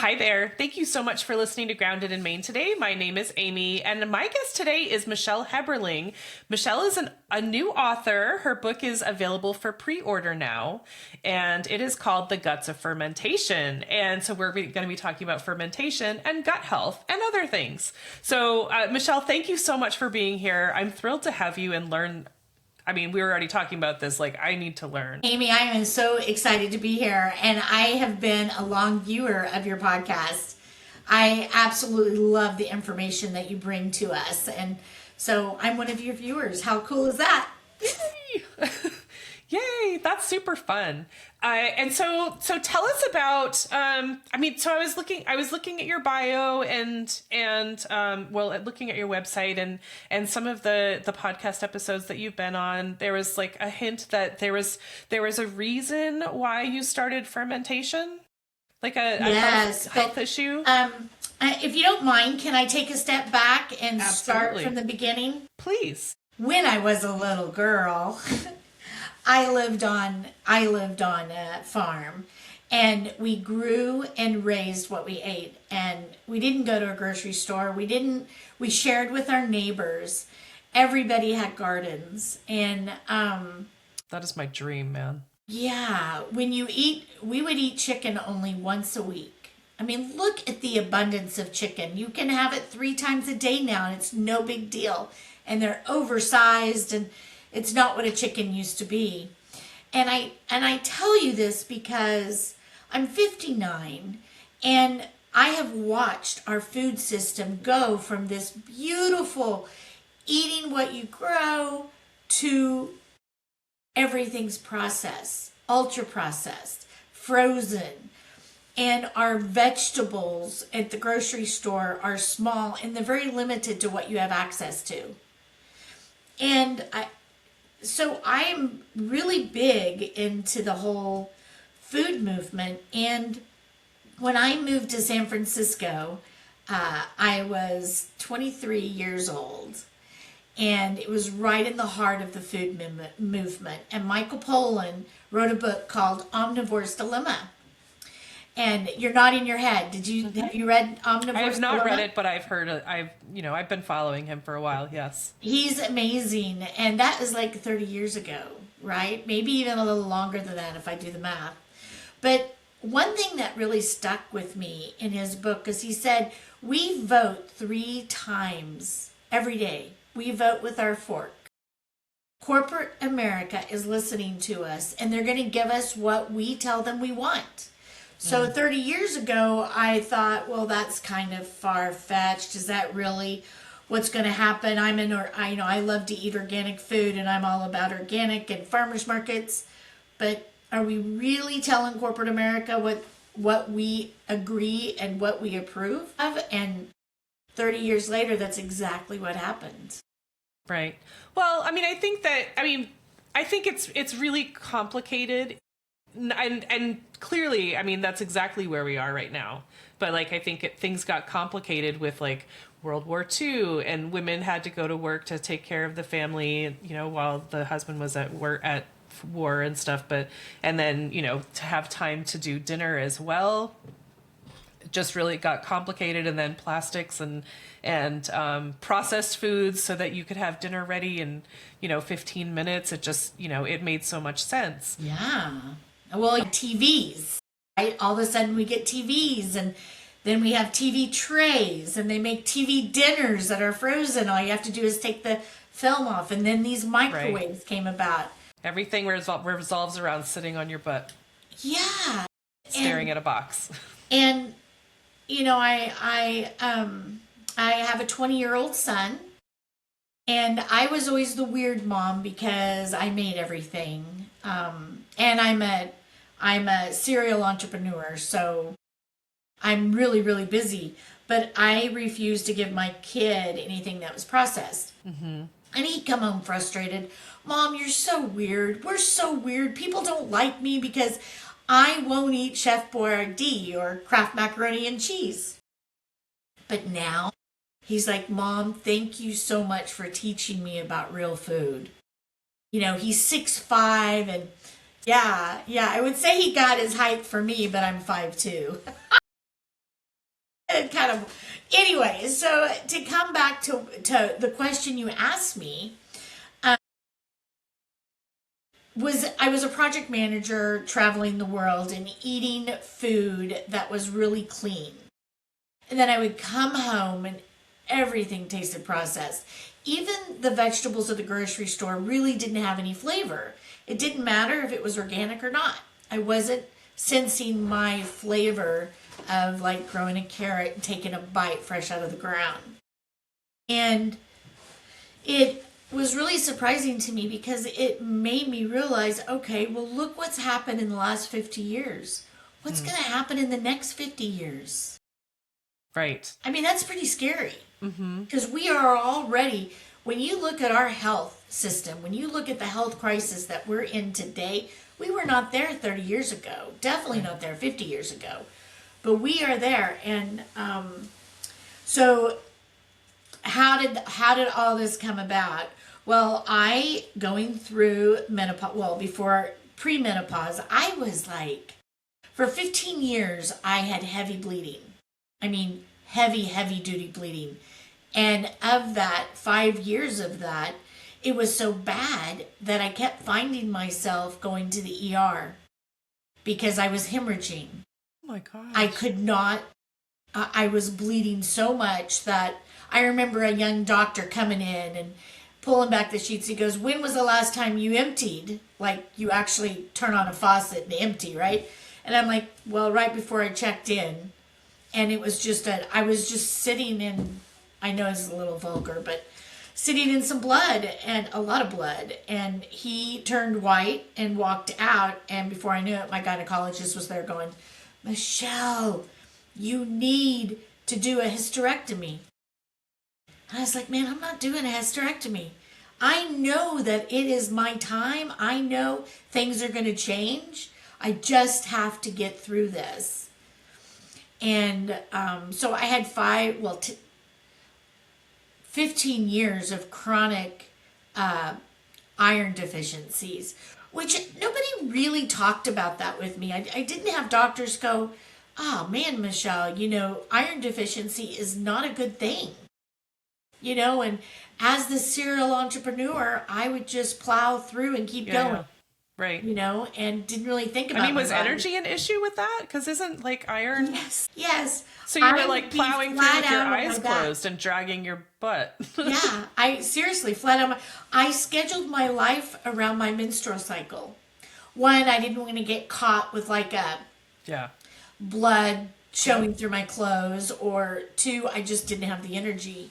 Hi there. Thank you so much for listening to Grounded in Maine today. My name is Amy, and my guest today is Michelle Heberling. Michelle is a new author. Her book is available for pre-order now, and it is called The Guts of Fermentation. And so we're going to be talking about fermentation and gut health and other things. So, Michelle, thank you so much for being here. I'm thrilled to have you and learn. I mean, we were already talking about this. Like, I need to learn. Amy, I am so excited to be here, and I have been a long viewer of your podcast. I absolutely love the information that you bring to us, and so I'm one of your viewers. How cool is that? Yay! Yay! That's super fun. And so tell us about. So I was looking at your bio and looking at your website and some of the podcast episodes that you've been on. There was like a hint that there was a reason why you started fermentation, like a health issue. If you don't mind, can I take a step back and Absolutely. start from the beginning? Please. When I was a little girl. I lived on a farm, and we grew and raised what we ate, and we didn't go to a grocery store. We shared with our neighbors. Everybody had gardens, and that is my dream, man. Yeah, we would eat chicken only once a week. I mean, look at the abundance of chicken. You can have it 3 times a day now, and it's no big deal. And they're oversized, and it's not what a chicken used to be. And I tell you this because I'm 59, and I have watched our food system go from this beautiful eating what you grow to everything's processed, ultra processed, frozen. And our vegetables at the grocery store are small, and they're very limited to what you have access to. And So I'm really big into the whole food movement. And when I moved to San Francisco, I was 23 years old. And it was right in the heart of the food movement. And Michael Pollan wrote a book called Omnivore's Dilemma. And you're nodding your head. Have you read Omnivore's Dilemma? I have not read it, but I've heard it. I've been following him for a while. Yes. He's amazing. And that was like 30 years ago, right? Maybe even a little longer than that if I do the math. But one thing that really stuck with me in his book is he said, we vote 3 times every day. We vote with our fork. Corporate America is listening to us, and they're going to give us what we tell them we want. So 30 years ago, I thought, well, that's kind of far-fetched. Is that really what's going to happen? I love to eat organic food, and I'm all about organic and farmers markets. But are we really telling corporate America what we agree and what we approve of? And 30 years later, that's exactly what happened. Right. Well, I think it's really complicated. And clearly, I mean, that's exactly where we are right now. But like, I think things got complicated with like World War II, and women had to go to work to take care of the family, while the husband was at war and stuff. And then, to have time to do dinner as well, it just really got complicated. And then plastics and processed foods so that you could have dinner ready in, 15 minutes. It just, it made so much sense. Yeah. Well, like TVs, right? All of a sudden we get TVs, and then we have TV trays, and they make TV dinners that are frozen. All you have to do is take the film off, and then these microwaves came about. Everything revolves around sitting on your butt. Yeah. Staring at a box. And, I have a 20-year-old son, and I was always the weird mom because I made everything. And I'm a serial entrepreneur, so I'm really, really busy. But I refused to give my kid anything that was processed. Mm-hmm. And he'd come home frustrated. Mom, you're so weird. We're so weird. People don't like me because I won't eat Chef Boyardee or Kraft macaroni and cheese. But now he's like, Mom, thank you so much for teaching me about real food. He's 6'5", and yeah, I would say he got his height for me, but I'm 5'2". kind of. Anyway, so to come back to the question you asked me, I was a project manager traveling the world and eating food that was really clean. And then I would come home and everything tasted processed. Even the vegetables at the grocery store really didn't have any flavor. It didn't matter if it was organic or not. I wasn't sensing my flavor of like growing a carrot and taking a bite fresh out of the ground. And it was really surprising to me because it made me realize, okay, well, look what's happened in the last 50 years. What's going to happen in the next 50 years? Right. I mean, that's pretty scary because we are already, when you look at our health system, when you look at the health crisis that we're in today, we were not there 30 years ago, definitely not there 50 years ago, but we are there. And so how did all this come about? Well, going through menopause, well, before pre-menopause, I was like, for 15 years, I had heavy bleeding. I mean, heavy duty bleeding. And of that, 5 years of that, it was so bad that I kept finding myself going to the ER because I was hemorrhaging. Oh my gosh. I could not, I was bleeding so much that I remember a young doctor coming in and pulling back the sheets. He goes, when was the last time you emptied? Like you actually turn on a faucet and empty, right? And I'm like, well, right before I checked in. And it was just I was just sitting in, I know it's a little vulgar, but sitting in some blood and a lot of blood. And he turned white and walked out. And before I knew it, my gynecologist was there going, Michelle, you need to do a hysterectomy. And I was like, man, I'm not doing a hysterectomy. I know that it is my time. I know things are going to change. I just have to get through this. And so I had 15 years of chronic iron deficiencies, which nobody really talked about that with me. I didn't have doctors go, oh man, Michelle, iron deficiency is not a good thing. And as the serial entrepreneur, I would just plow through and keep going. Yeah. Right. And didn't really think about it. I mean, was energy an issue with that? Because isn't like iron? Yes. So you were like plowing through with your eyes closed and dragging your butt. Yeah. I seriously flat out. I scheduled my life around my menstrual cycle. One, I didn't want to get caught with like a blood showing through my clothes, or two, I just didn't have the energy.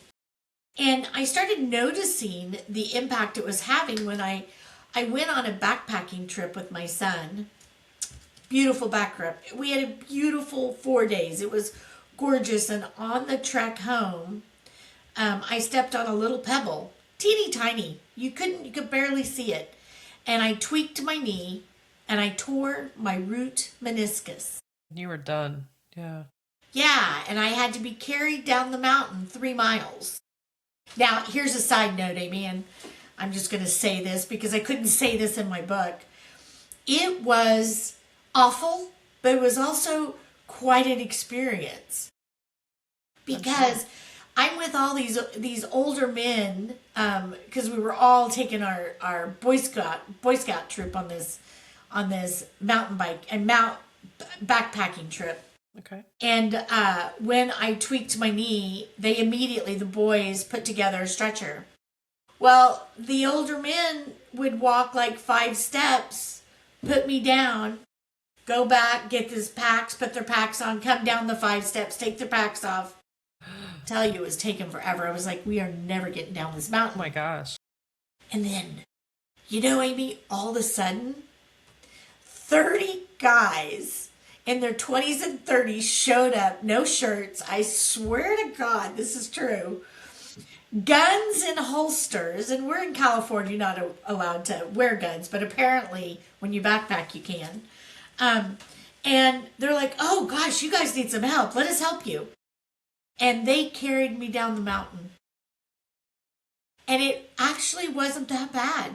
And I started noticing the impact it was having when I went on a backpacking trip with my son. Beautiful back trip. We had a beautiful 4 days. It was gorgeous. And on the trek home, I stepped on a little pebble, teeny tiny. You could barely see it. And I tweaked my knee and I tore my root meniscus. You were done. Yeah. Yeah. And I had to be carried down the mountain 3 miles. Now, here's a side note, Amy, and I'm just going to say this because I couldn't say this in my book. It was awful, but it was also quite an experience. Because I'm with all these older men, because we were all taking our Boy Scout trip on this mountain bike and backpacking trip. Okay. And when I tweaked my knee, the boys put together a stretcher. Well, the older men would walk like 5 steps, put me down, go back, get his packs, put their packs on, come down the 5 steps, take their packs off. Tell you, it was taking forever. I was like, we are never getting down this mountain. Oh my gosh. And then, Amy, all of a sudden, 30 guys in their 20s and 30s showed up, no shirts. I swear to God, this is true. Guns in holsters, and we're in California, not allowed to wear guns, but apparently when you backpack, you can. And they're like, oh gosh, you guys need some help. Let us help you. And they carried me down the mountain. And it actually wasn't that bad.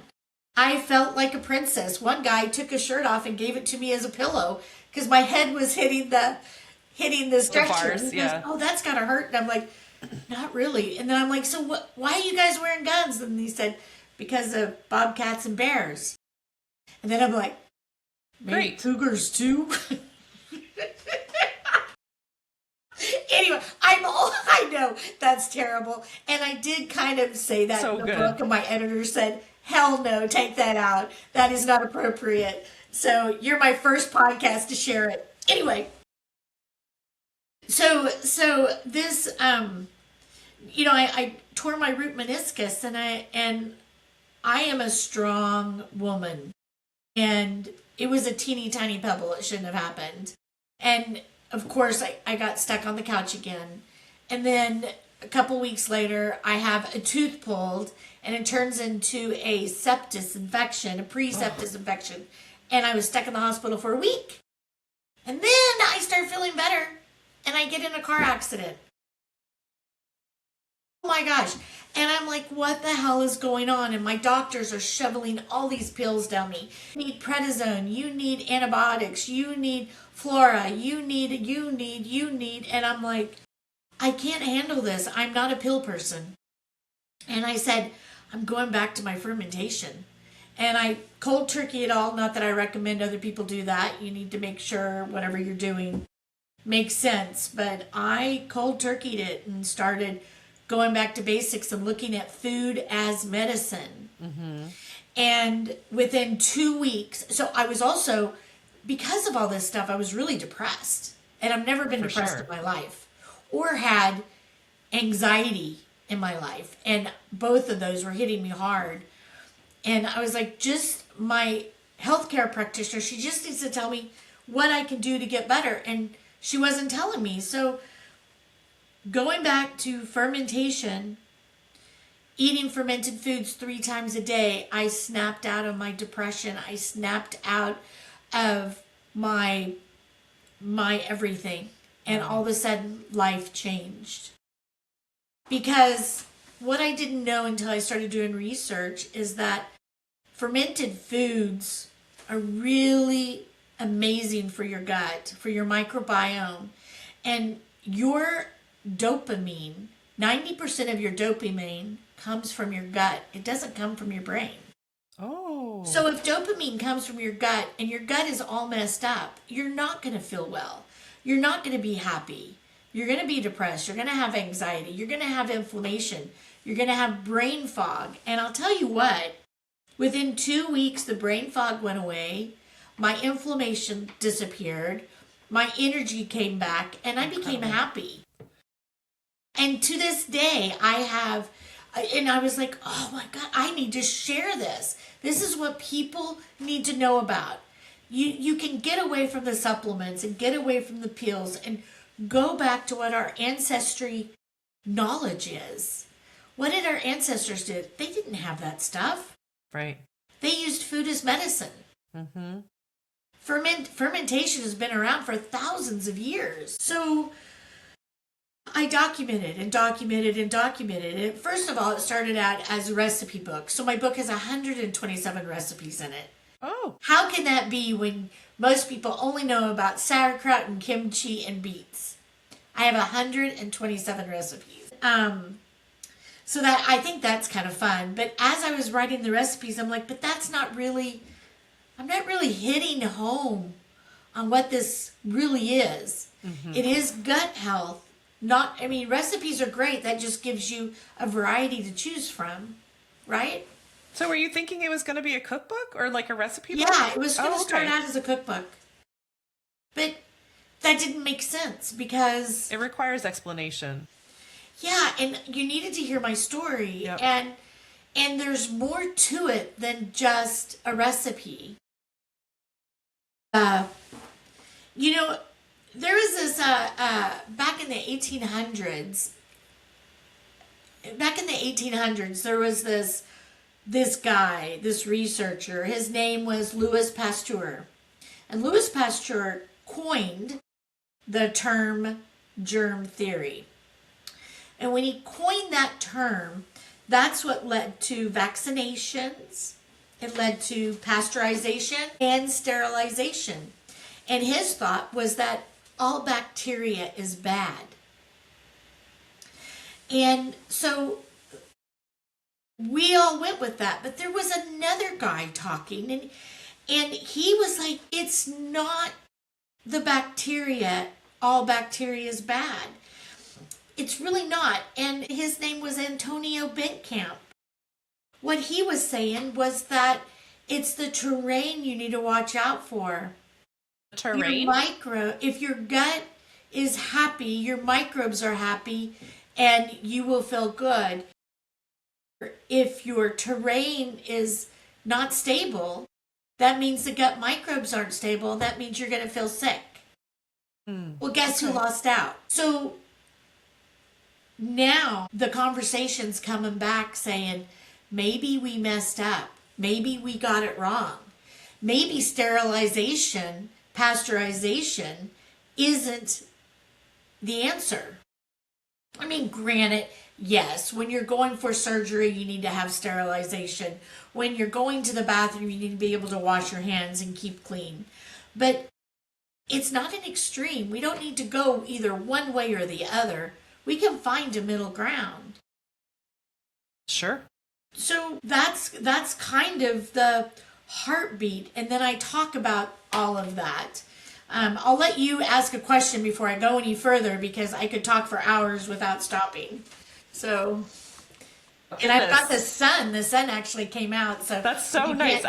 I felt like a princess. One guy took his shirt off and gave it to me as a pillow because my head was hitting hitting the stretcher. bars, He goes, yeah. oh, that's gotta hurt. And I'm like, not really. And then I'm like, so what? Why are you guys wearing guns? And he said, because of bobcats and bears. And then I'm like, maybe Great. cougars too. Anyway, I know that's terrible. And I did kind of say that So in the good. book, and my editor said, hell no, take that out. That is not appropriate. So you're my first podcast to share it. Anyway, so this, I tore my root meniscus, and I am a strong woman, and it was a teeny tiny pebble. It shouldn't have happened. And of course, I got stuck on the couch again. And then a couple weeks later, I have a tooth pulled, and it turns into a sepsis infection, a pre-sepsis infection. And I was stuck in the hospital for a week. And then I start feeling better, and I get in a car accident. Oh my gosh. And I'm like, what the hell is going on? And my doctors are shoveling all these pills down me. You need prednisone, you need antibiotics, you need flora, you need. And I'm like, I can't handle this. I'm not a pill person. And I said, I'm going back to my fermentation. And I cold turkey it all. Not that I recommend other people do that. You need to make sure whatever you're doing makes sense. But I cold turkeyed it and started going back to basics and looking at food as medicine. Mm-hmm. And within 2 weeks, so I was also, because of all this stuff, I was really depressed. And I've never been depressed in my life or had anxiety in my life. And both of those were hitting me hard. And I was like, just my healthcare practitioner, she just needs to tell me what I can do to get better. And she wasn't telling me. So going back to fermentation, eating fermented foods 3 times a day, I snapped out of my depression. I snapped out of my everything. And all of a sudden, life changed. Because what I didn't know until I started doing research is that fermented foods are really amazing for your gut, for your microbiome. And your dopamine, 90% of your dopamine comes from your gut. It doesn't come from your brain. Oh. So if dopamine comes from your gut and your gut is all messed up, you're not going to feel well. You're not going to be happy. You're going to be depressed. You're going to have anxiety. You're going to have inflammation. You're going to have brain fog. And I'll tell you what, within 2 weeks, the brain fog went away. My inflammation disappeared. My energy came back, and I became happy. And to this day, I was like, oh my God, I need to share this. This is what people need to know about. You can get away from the supplements and get away from the pills and go back to what our ancestry knowledge is. What did our ancestors do? They didn't have that stuff. Right. They used food as medicine. Mm-hmm. Fermentation has been around for thousands of years. So I documented it. First of all, it started out as a recipe book. So my book has 127 recipes in it. Oh. How can that be when most people only know about sauerkraut and kimchi and beets? I have 127 recipes. So that I think that's kind of fun. But as I was writing the recipes, I'm like, but I'm not really hitting home on what this really is. Mm-hmm. It is gut health. Recipes are great. That just gives you a variety to choose from, right? So were you thinking it was going to be a cookbook or like a recipe book? Yeah, it was going to start out as a cookbook. But that didn't make sense because it requires explanation. Yeah, and you needed to hear my story. Yep. And there's more to it than just a recipe. There was this back in the 1800s. Back in the 1800s, there was this guy, this researcher. His name was Louis Pasteur, and Louis Pasteur coined the term germ theory. And when he coined that term, that's what led to vaccinations. It led to pasteurization and sterilization. And his thought was that all bacteria is bad. And so we all went with that. But there was another guy talking, and he was like, it's not the bacteria. All bacteria is bad. It's really not. And his name was Antonio Bentkamp. What he was saying was that it's the terrain you need to watch out for. Terrain? If your gut is happy, your microbes are happy, and you will feel good. If your terrain is not stable, that means the gut microbes aren't stable. That means you're going to feel sick. Well, guess who lost out? So now the conversation's coming back saying, maybe we messed up. Maybe we got it wrong. Maybe sterilization, pasteurization isn't the answer. I mean, granted, yes, when you're going for surgery, you need to have sterilization. When you're going to the bathroom, you need to be able to wash your hands and keep clean. But it's not an extreme. We don't need to go either one way or the other. We can find a middle ground. Sure. So that's kind of the heartbeat. And then I talk about all of that. I'll let you ask a question before I go any further, because I could talk for hours without stopping. So, and I've got the sun. The sun actually came out. So that's so nice.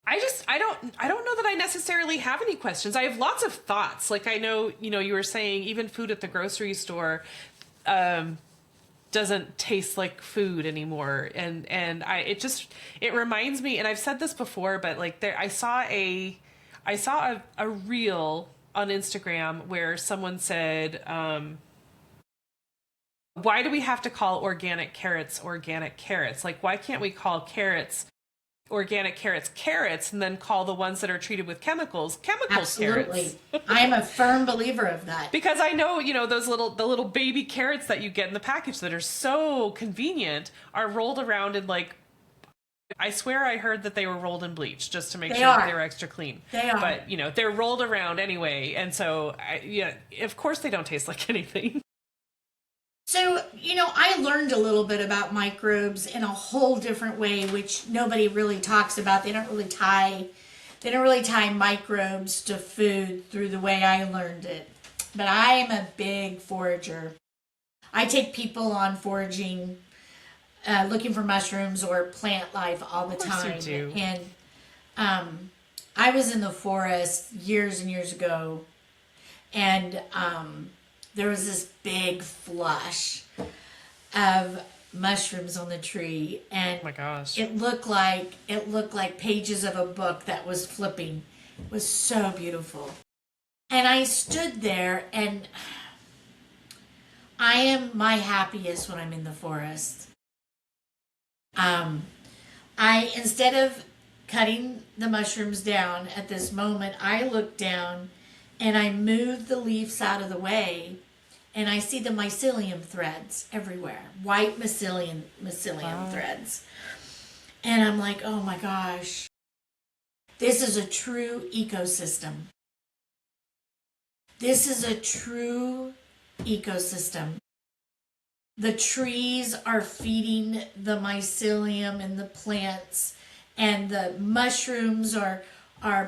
I don't know that I necessarily have any questions. I have lots of thoughts. Like, I know, you were saying even food at the grocery store doesn't taste like food anymore. And it reminds me, and I've said this before, but like I saw a reel on Instagram where someone said, why do we have to call organic carrots? Like, why can't we call organic carrots and then call the ones that are treated with chemicals Absolutely. Carrots? I am a firm believer of that. Because I know, the little baby carrots that you get in the package that are so convenient are rolled around in, like, I swear I heard that they were rolled in bleach just to make sure that they were extra clean. They are. But, they're rolled around anyway. And so, of course they don't taste like anything. So, I learned a little bit about microbes in a whole different way, which nobody really talks about. They don't really tie microbes to food through the way I learned it. But I am a big forager. I take people on foraging, looking for mushrooms or plant life all the time. Of course you do. And I was in the forest years and years ago, and there was this big flush of mushrooms on the tree, and oh my gosh, it looked like pages of a book that was flipping. It was so beautiful. And I stood there, and I am my happiest when I'm in the forest. Instead of cutting the mushrooms down at this moment, I look down and I move the leaves out of the way, and I see the mycelium threads everywhere. White mycelium threads. And I'm like, oh my gosh, this is a true ecosystem. This is a true ecosystem. The trees are feeding the mycelium and the plants, and the mushrooms are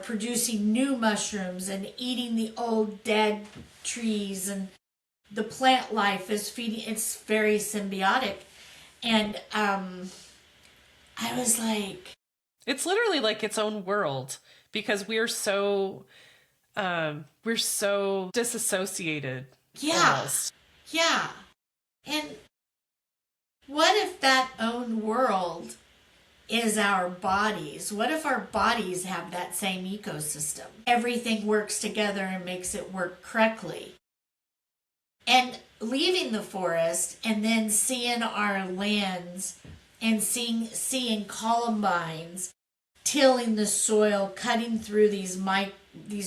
producing new mushrooms and eating the old dead trees, and the plant life is feeding. It's very symbiotic. And I was like, it's literally like its own world, because we're so disassociated. yeah, almost. yeah. And what if that own world is our bodies? What if our bodies have that same ecosystem? Everything works together and makes it work correctly. And leaving the forest and then seeing our lands and seeing columbines tilling the soil, cutting through these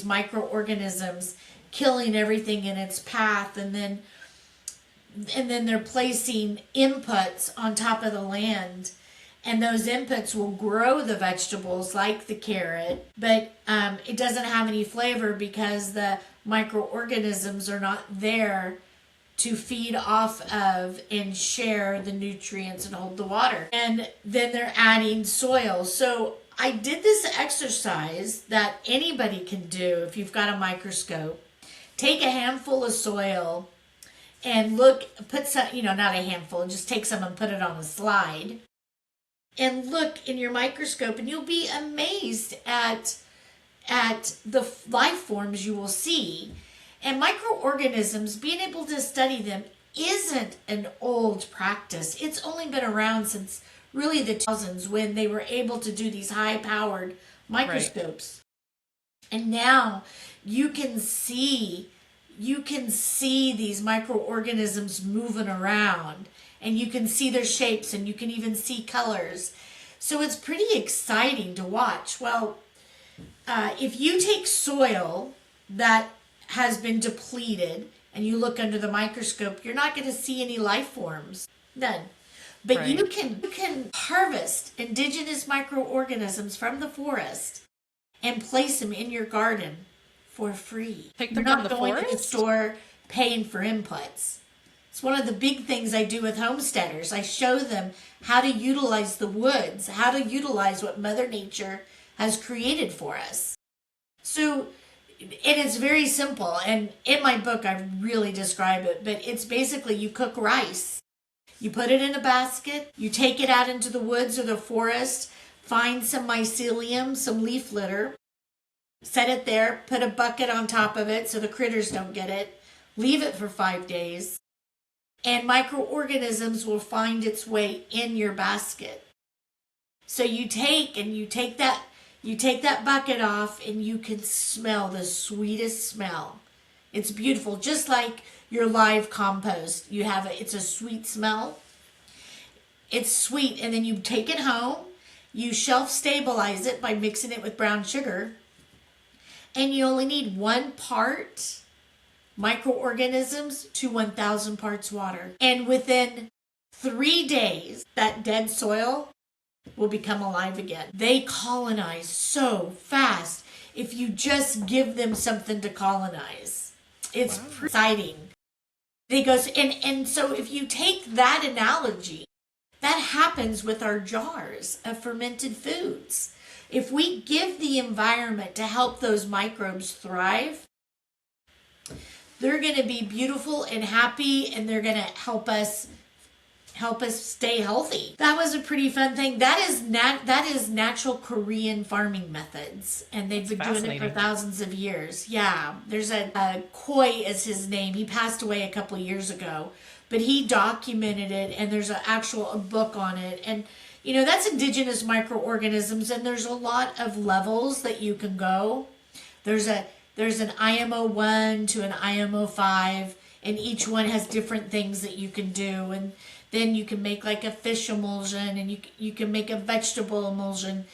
microorganisms, killing everything in its path, and then they're placing inputs on top of the land, and those inputs will grow the vegetables like the carrot, but it doesn't have any flavor because the microorganisms are not there to feed off of and share the nutrients and hold the water. And then they're adding soil. So I did this exercise that anybody can do if you've got a microscope. Take a handful of soil and put some, not a handful, just take some and put it on a slide. And look in your microscope, and you'll be amazed at the life forms you will see. And microorganisms, being able to study them isn't an old practice. It's only been around since really the 2000s, when they were able to do these high-powered microscopes. Right. And now you can see these microorganisms moving around, and you can see their shapes, and you can even see colors. So it's pretty exciting to watch. Well, if you take soil that has been depleted and you look under the microscope, you're not going to see any life forms. None. But right. you can harvest indigenous microorganisms from the forest and place them in your garden for free. You're not going to the store paying for inputs. It's one of the big things I do with homesteaders. I show them how to utilize the woods, how to utilize what Mother Nature has created for us. So it is very simple. And in my book, I really describe it. But it's basically you cook rice. You put it in a basket. You take it out into the woods or the forest. Find some mycelium, some leaf litter. Set it there. Put a bucket on top of it so the critters don't get it. Leave it for 5 days. And microorganisms will find its way in your basket. So you take that bucket off, and you can smell the sweetest smell. It's beautiful, just like your live compost. It's a sweet smell. It's sweet, and then you take it home. You shelf stabilize it by mixing it with brown sugar, and you only need 1 part microorganisms to 1,000 parts water. And within 3 days, that dead soil will become alive again. They colonize so fast if you just give them something to colonize. It's exciting. They go, and so if you take that analogy, that happens with our jars of fermented foods. If we give the environment to help those microbes thrive, they're going to be beautiful and happy, and they're going to help us stay healthy. That was a pretty fun thing. That is natural Korean farming methods, and they've been doing it for thousands of years. Yeah, there's a Koi is his name. He passed away a couple of years ago, but he documented it, and there's a book on it. And that's indigenous microorganisms, and there's a lot of levels that you can go. There's an IMO 1 to an IMO 5, and each one has different things that you can do. And then you can make like a fish emulsion, and you can make a vegetable emulsion.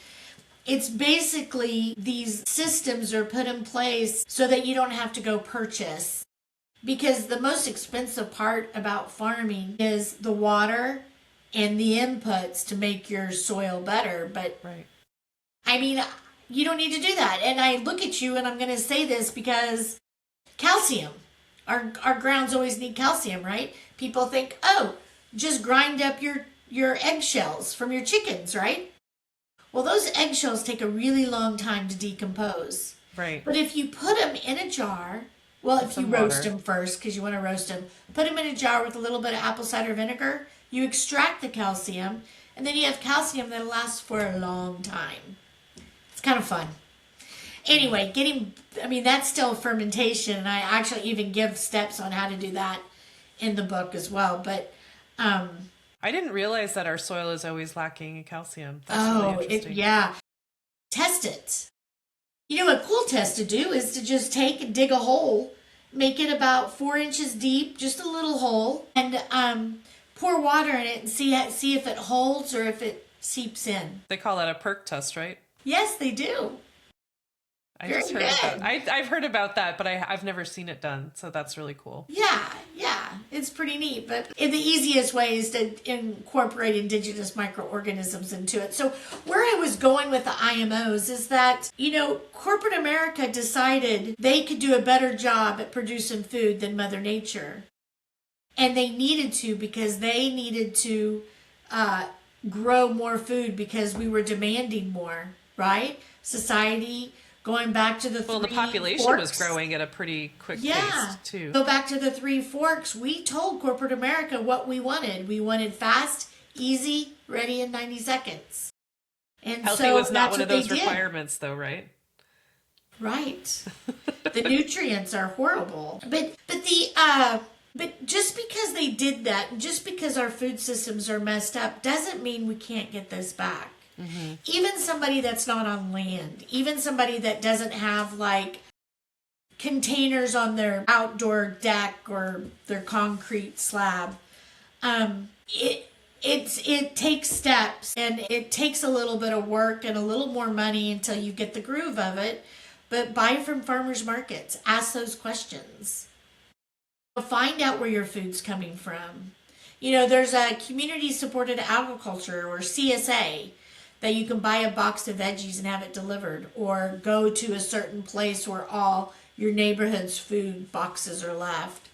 It's basically these systems are put in place so that you don't have to go purchase. Because the most expensive part about farming is the water and the inputs to make your soil better. But right. I mean, you don't need to do that. And I look at you, and I'm going to say this because calcium. Our grounds always need calcium, right? People think, just grind up your eggshells from your chickens, right? Well, those eggshells take a really long time to decompose. Right. But if you put them in a jar, if you roast them first, because you want to roast them, put them in a jar with a little bit of apple cider vinegar, you extract the calcium, and then you have calcium that lasts for a long time. It's kind of fun. Anyway, that's still fermentation, and I actually even give steps on how to do that in the book as well. But I didn't realize that our soil is always lacking in calcium. That's really interesting. Test it. A cool test to do is to just dig a hole, make it about 4 inches deep, just a little hole, and pour water in it and see if it holds or if it seeps in. They call that a perk test, right? Yes, they do. I just heard about that. I've heard about that, but I've never seen it done, so that's really cool. Yeah. it's pretty neat. But the easiest way is to incorporate indigenous microorganisms into it. So where I was going with the IMOs is that, corporate America decided they could do a better job at producing food than Mother Nature. And they needed to, because they needed to grow more food because we were demanding more, right? Society, going back to the the population forks, was growing at a pretty quick pace too. Go back to the 3 forks. We told corporate America what we wanted. We wanted fast, easy, ready in 90 seconds. And healthy so was not one of those did. requirements, though, right? Right. The nutrients are horrible. But just because they did that, just because our food systems are messed up, doesn't mean we can't get this back. Mm-hmm. Even somebody that's not on land, even somebody that doesn't have like containers on their outdoor deck or their concrete slab, it takes steps, and it takes a little bit of work and a little more money until you get the groove of it. But buy from farmers markets. Ask those questions. Find out where your food's coming from. There's a community supported agriculture, or CSA, that you can buy a box of veggies and have it delivered, or go to a certain place where all your neighborhood's food boxes are left,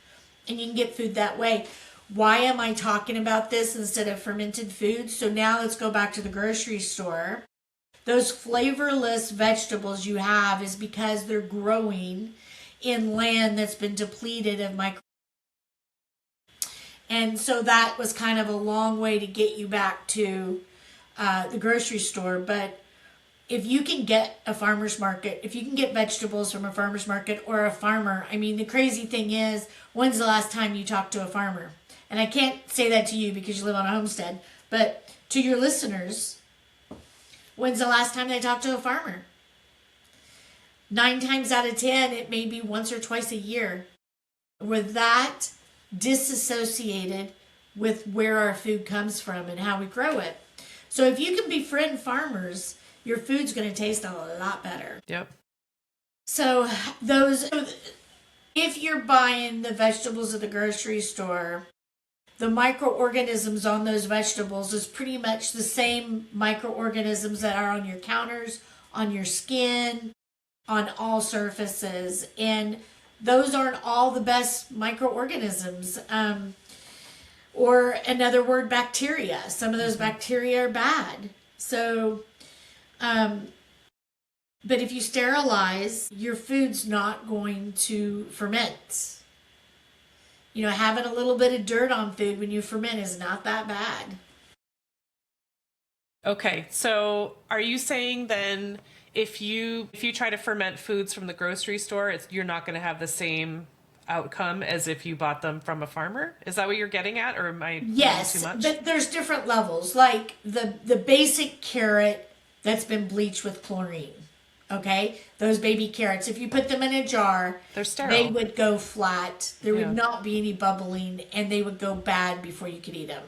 and you can get food that way. Why am I talking about this instead of fermented foods? So now let's go back to the grocery store. Those flavorless vegetables you have is because they're growing in land that's been depleted of micro. And so that was kind of a long way to get you back to the grocery store. But if you can get a farmer's market, if you can get vegetables from a farmer's market or a farmer, the crazy thing is, when's the last time you talked to a farmer? And I can't say that to you because you live on a homestead, but to your listeners, when's the last time they talked to a farmer? 9 times out of 10, it may be once or twice a year. We're that disassociated with where our food comes from and how we grow it. So if you can befriend farmers, your food's going to taste a lot better. Yep. So if you're buying the vegetables at the grocery store, the microorganisms on those vegetables is pretty much the same microorganisms that are on your counters, on your skin, on all surfaces. And those aren't all the best microorganisms. Or another word, bacteria. Some of those bacteria are bad. So, but if you sterilize, your food's not going to ferment. Having a little bit of dirt on food when you ferment is not that bad. Okay, so are you saying then if you try to ferment foods from the grocery store, you're not going to have the same outcome as if you bought them from a farmer? Is that what you're getting at, or am I yes, too much? But there's different levels. Like the basic carrot that's been bleached with chlorine. Okay, those baby carrots, if you put them in a jar, they're sterile. They would go flat. There would not be any bubbling, and they would go bad before you could eat them.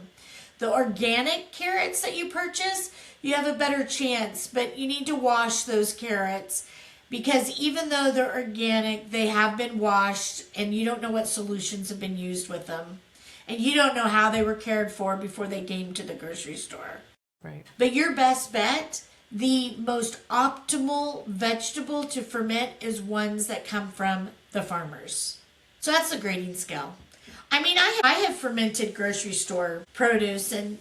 The organic carrots that you purchase, you have a better chance, but you need to wash those carrots, because even though they're organic, they have been washed, and you don't know what solutions have been used with them, and you don't know how they were cared for before they came to the grocery store. Right. But your best bet, the most optimal vegetable to ferment, is ones that come from the farmers. So that's the grading scale. I have fermented grocery store produce, and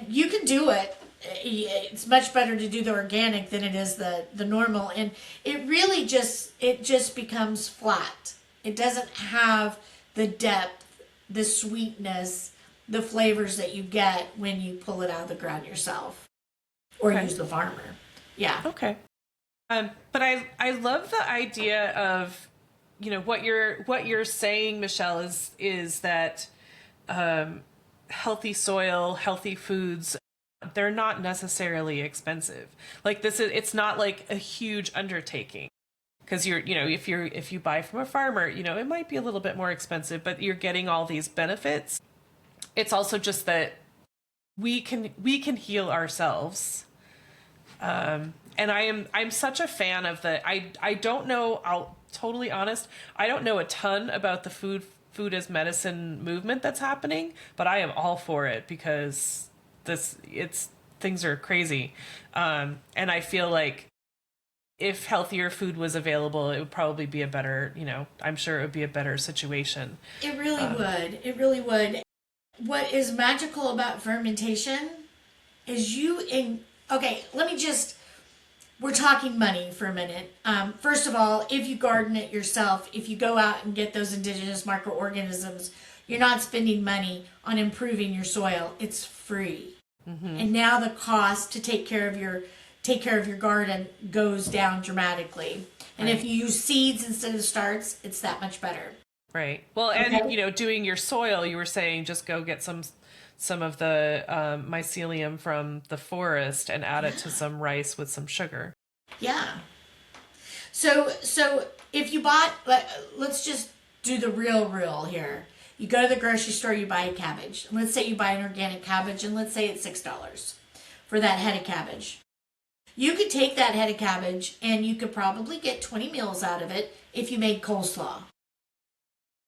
you can do it. It's much better to do the organic than it is the normal. And it really just becomes flat. It doesn't have the depth, the sweetness, the flavors that you get when you pull it out of the ground yourself. Or use the farmer. Yeah. Okay. But I love the idea of, what you're saying, Michelle, is that healthy soil, healthy foods, they're not necessarily expensive. Like it's not like a huge undertaking, because if you buy from a farmer, it might be a little bit more expensive, but you're getting all these benefits. It's also just that we can heal ourselves. And I'm such a fan of I don't know, I'll totally honest, I don't know a ton about the food food as medicine movement that's happening, but I am all for it because things are crazy. And I feel like if healthier food was available, it would probably be a better, I'm sure it would be a better situation. It really would. It really would. What is magical about fermentation is okay, we're talking money for a minute. First of all, if you garden it yourself, if you go out and get those indigenous microorganisms, you're not spending money on improving your soil. It's free. Mm-hmm. And now the cost to take care of your garden goes down dramatically. And if you use seeds instead of starts, it's that much better. Right. Well, and doing your soil, you were saying just go get some of the mycelium from the forest and add it to some rice with some sugar. Yeah. So if you bought, let's just do the real here. You go to the grocery store, you buy a cabbage. Let's say you buy an organic cabbage, and let's say it's $6 for that head of cabbage. You could take that head of cabbage, and you could probably get 20 meals out of it if you made coleslaw.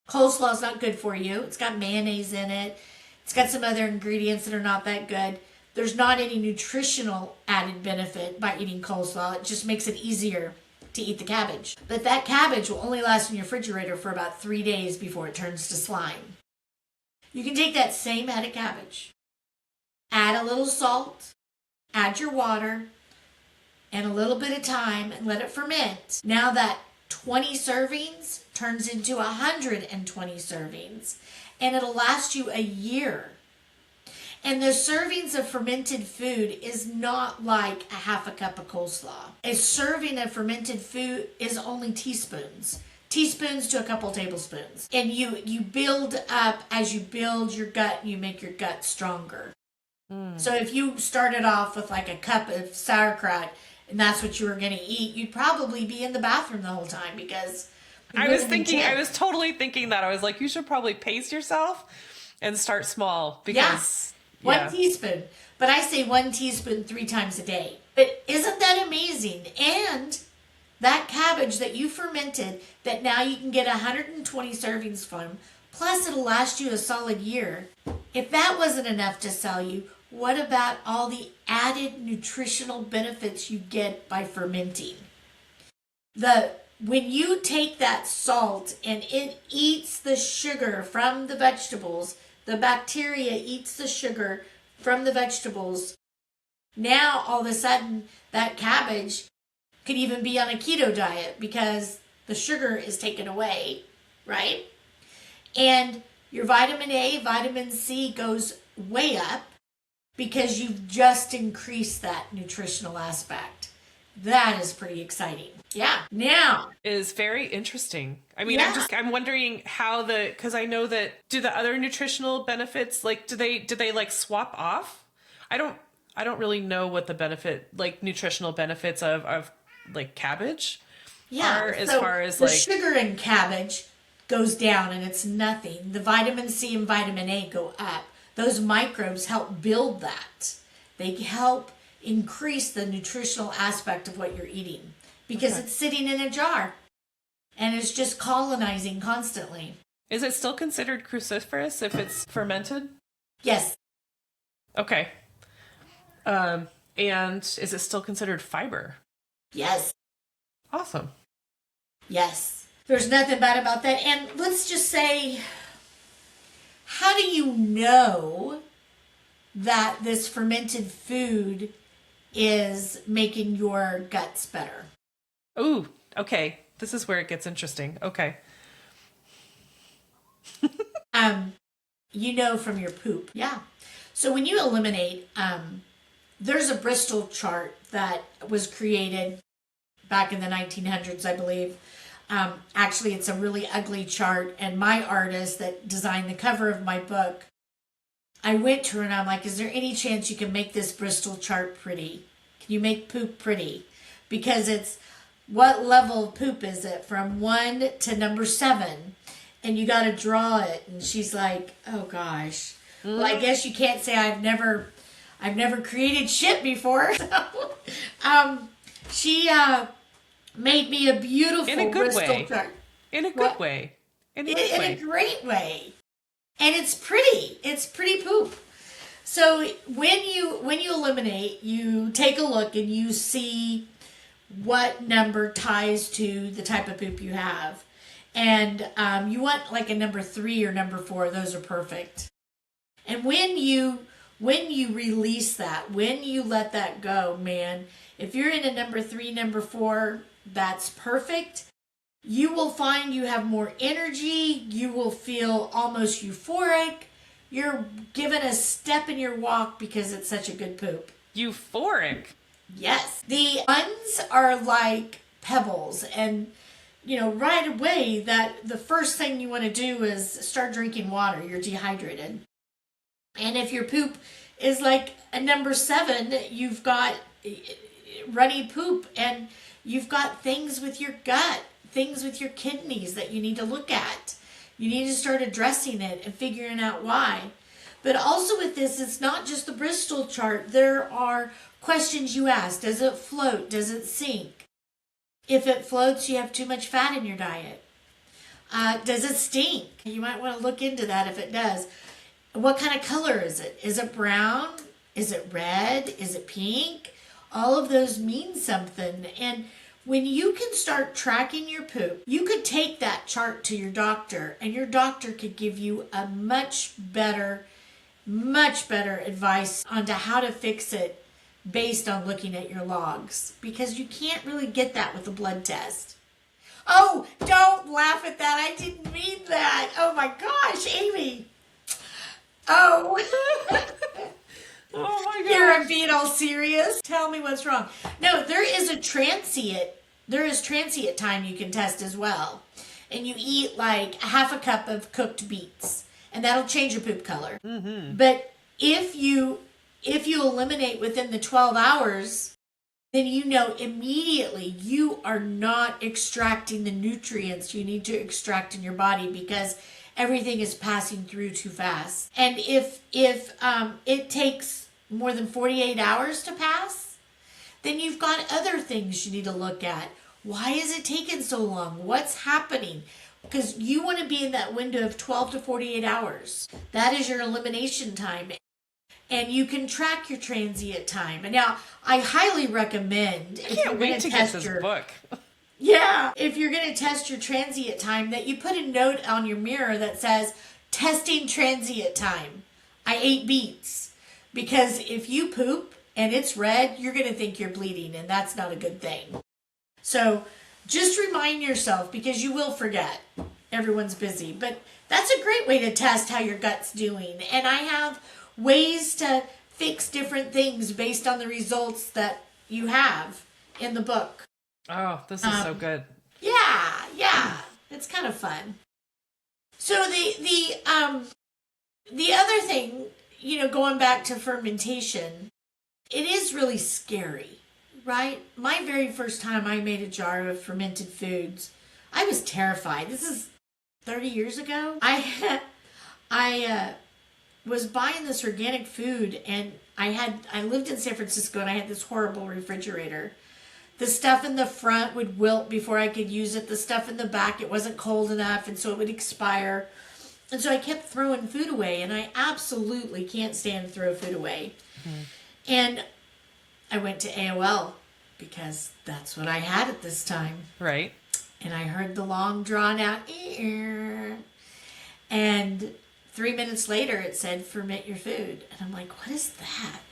Coleslaw is not good for you. It's got mayonnaise in it. It's got some other ingredients that are not that good. There's not any nutritional added benefit by eating coleslaw. It just makes it easier to eat the cabbage. But that cabbage will only last in your refrigerator for about 3 days before it turns to slime. You can take that same head of cabbage, add a little salt, add your water, and a little bit of thyme, and let it ferment. Now that 20 servings turns into 120 servings, and it'll last you a year. And the servings of fermented food is not like a half a cup of coleslaw. A serving of fermented food is only teaspoons to a couple tablespoons. And you build up as you build your gut, you make your gut stronger. So if you started off with like a cup of sauerkraut and that's what you were going to eat, you'd probably be in the bathroom the whole time because I was totally thinking that. I was like, you should probably pace yourself and start small because... Yeah. 1 teaspoon. But I say 1 teaspoon 3 times a day. But isn't that amazing? And that cabbage that you fermented, that now you can get 120 servings from, plus it'll last you a solid year. If that wasn't enough to sell you, what about all the added nutritional benefits you get by fermenting? When you take that salt and it eats the sugar from the vegetables, the bacteria eats the sugar from the vegetables. Now, all of a sudden, that cabbage could even be on a keto diet because the sugar is taken away, right? And your vitamin A, vitamin C goes way up because you've just increased that nutritional aspect. That is pretty exciting. Yeah. Now is very interesting. I mean, yeah. I'm wondering how because I know that, do the other nutritional benefits, like, do they like swap off? I don't really know what the nutritional benefits of like cabbage are as far as the sugar in cabbage goes down and it's nothing. The vitamin C and vitamin A go up. Those microbes help build that. They help increase the nutritional aspect of what you're eating because it's sitting in a jar and it's just colonizing constantly. Is it still considered cruciferous if it's fermented? Yes. Okay. And is it still considered fiber? Yes. Awesome. Yes. There's nothing bad about that. And let's just say, how do you know that this fermented food is making your guts better? Ooh, okay. This is where it gets interesting. Okay. From your poop. Yeah. So when you eliminate, there's a Bristol chart that was created back in the 1900s, I believe. Actually, it's a really ugly chart. And my artist that designed the cover of my book, I went to her and I'm like, is there any chance you can make this Bristol chart pretty? Can you make poop pretty? Because it's, what level of poop is it? From 1 to number 7. And you got to draw it. And she's like, oh gosh. Well, I guess you can't say I've never created shit before. She made me a beautiful Bristol chart. In a good way. In in what a way? great way. And it's pretty. It's pretty poop. So when you eliminate, you take a look and you see what number ties to the type of poop you have. And you want like a number 3 or number 4. Those are perfect. And when you release that, when you let that go, man, if you're in a number 3, number 4, that's perfect. You will find you have more energy. You will feel almost euphoric. You're given a step in your walk because it's such a good poop. Euphoric. Yes. The ones are like pebbles, and right away that the first thing you want to do is start drinking water. You're dehydrated. And if your poop is like a number 7, you've got runny poop, and you've got things with your gut, things with your kidneys that you need to look at. You need to start addressing it and figuring out why. But also with this, it's not just the Bristol chart. There are questions you ask. Does it float? Does it sink? If it floats, you have too much fat in your diet. Does it stink? You might want to look into that if it does. What kind of color is it? Is it brown? Is it red? Is it pink? All of those mean something. And when you can start tracking your poop, you could take that chart to your doctor, and your doctor could give you a much better advice on to how to fix it based on looking at your logs, because you can't really get that with a blood test. Oh, don't laugh at that. I didn't mean that. Oh my gosh, Amy. Oh. Oh my god. You're being all serious. Tell me what's wrong. No, there is transient time you can test as well. And you eat like a half a cup of cooked beets, and that'll change your poop color. Mm-hmm. But if you eliminate within the 12 hours, then you know immediately you are not extracting the nutrients you need to extract in your body, because everything is passing through too fast. And if it takes more than 48 hours to pass, then you've got other things you need to look at. Why is it taking so long? What's happening? Because you want to be in that window of 12 to 48 hours. That is your elimination time. And you can track your transient time. And now, I highly recommend, I can't wait to get this book. Yeah, if you're going to test your transient time, that you put a note on your mirror that says, testing transient time. I ate beets. Because if you poop and it's red, you're going to think you're bleeding, and that's not a good thing. So just remind yourself, because you will forget. Everyone's busy. But that's a great way to test how your gut's doing. And I have ways to fix different things based on the results that you have in the book. Oh, this is so good. Yeah. It's kind of fun. So the other thing, going back to fermentation, it is really scary, right? My very first time I made a jar of fermented foods, I was terrified. This is 30 years ago. I was buying this organic food, and I lived in San Francisco, and I had this horrible refrigerator. The stuff in the front would wilt before I could use it. The stuff in the back, it wasn't cold enough, and so it would expire. And so I kept throwing food away, and I absolutely can't stand to throw food away. Mm-hmm. And I went to AOL, because that's what I had at this time. Right. And I heard the long drawn out, and 3 minutes later it said, ferment your food. And I'm like, what is that?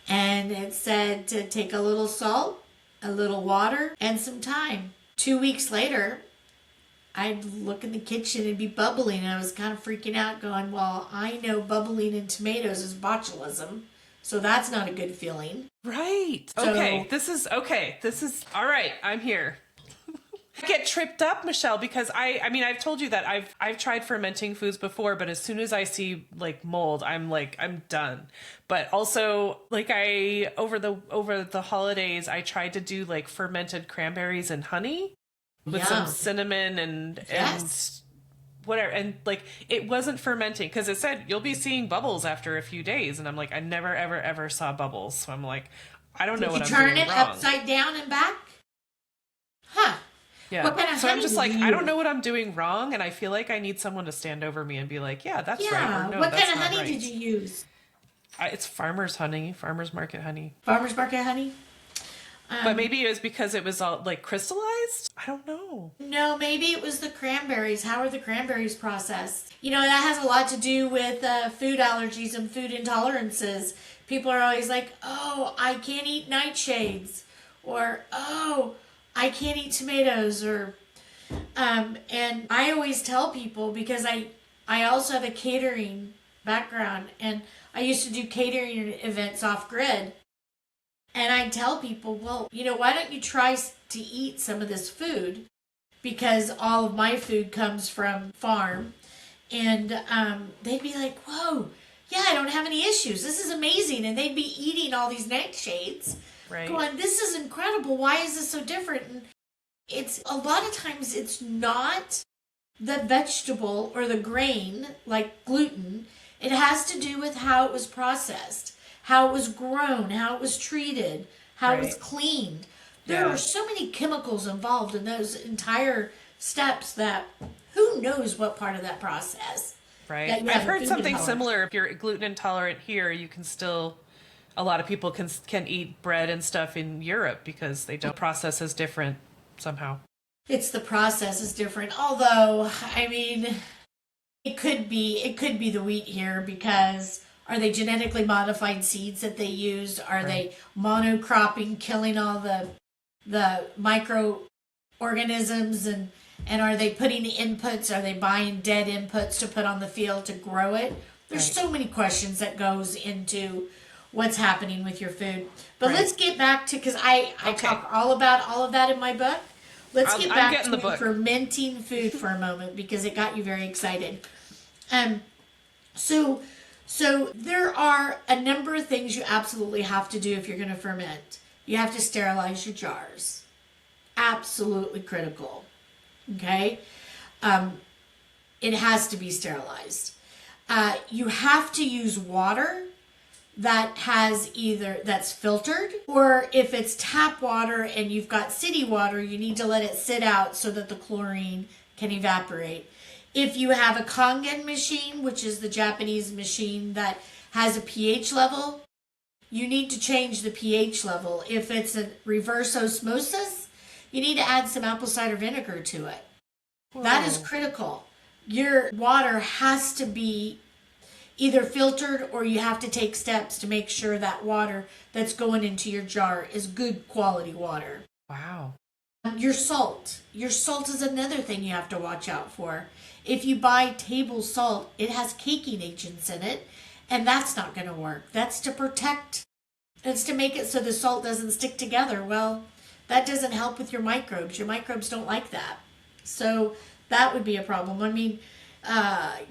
And it said to take a little salt, a little water, and some thyme. 2 weeks later, I'd look in the kitchen and be bubbling, and I was kind of freaking out, going, well, I know bubbling in tomatoes is botulism, so that's not a good feeling. Right. So, This is all right. I'm here. I get tripped up, Michelle, because I've told you that I've tried fermenting foods before, but as soon as I see like mold, I'm done. But also, like, over the holidays, I tried to do like fermented cranberries and honey with some cinnamon and whatever, and like it wasn't fermenting, because it said you'll be seeing bubbles after a few days, and I'm like, I never ever saw bubbles, so I'm like, I don't know what I'm doing wrong. Did you turn it upside down and back? Huh. Yeah. What kind of So I'm honey just did like, you I don't use? know what I'm doing wrong, and I feel like I need someone to stand over me and be like, yeah, that's right, Yeah. or no, What that's kind of not honey right. did you use? It's farmer's honey, farmer's market honey. Farmer's market honey? But maybe it was because it was all like crystallized. I don't know. No, maybe it was the cranberries. How are the cranberries processed? You know, that has a lot to do with food allergies and food intolerances. People are always like, oh, I can't eat nightshades. Or, oh, I can't eat tomatoes. Or, and I always tell people, because I also have a catering background, and I used to do catering events off grid. And I tell people, well, you know, why don't you try to eat some of this food? Because all of my food comes from farm. And they'd be like, whoa, yeah, I don't have any issues. This is amazing. And they'd be eating all these nightshades. Right. Going, this is incredible. Why is this so different? And it's a lot of times it's not the vegetable or the grain like gluten. It has to do with how it was processed, how it was grown, how it was treated, how it was Right. cleaned. There are so many chemicals involved in those entire steps that who knows what part of that process. Right. that you I've have a heard food something intolerance. similar. If you're gluten intolerant here, you can still. A lot of people can eat bread and stuff in Europe because they don't process as different somehow. It's the process is different. Although, I mean, it could be the wheat here, because are they genetically modified seeds that they use? Are they monocropping, killing all the microorganisms, and are they putting inputs? Are they buying dead inputs to put on the field to grow it? There's so many questions that goes into what's happening with your food. But let's get back to, because I talk all about all of that in my book. Let's get I'm back getting the to book. fermenting food for a moment, because it got you very excited. So there are a number of things you absolutely have to do if you're going to ferment. You have to sterilize your jars. Absolutely critical. Okay? It has to be sterilized. You have to use water that has that's filtered, or if it's tap water and you've got city water, you need to let it sit out so that the chlorine can evaporate. If you have a Kangen machine, which is the Japanese machine that has a pH level, you need to change the pH level. If it's a reverse osmosis, you need to add some apple cider vinegar to it. Whoa. That is critical. Your water has to be either filtered, or you have to take steps to make sure that water that's going into your jar is good quality water. Wow. Your salt. Your salt is another thing you have to watch out for. If you buy table salt, it has caking agents in it, and that's not going to work. That's to protect, it's to make it so the salt doesn't stick together. Well, that doesn't help with your microbes. Your microbes don't like that. So that would be a problem. I mean,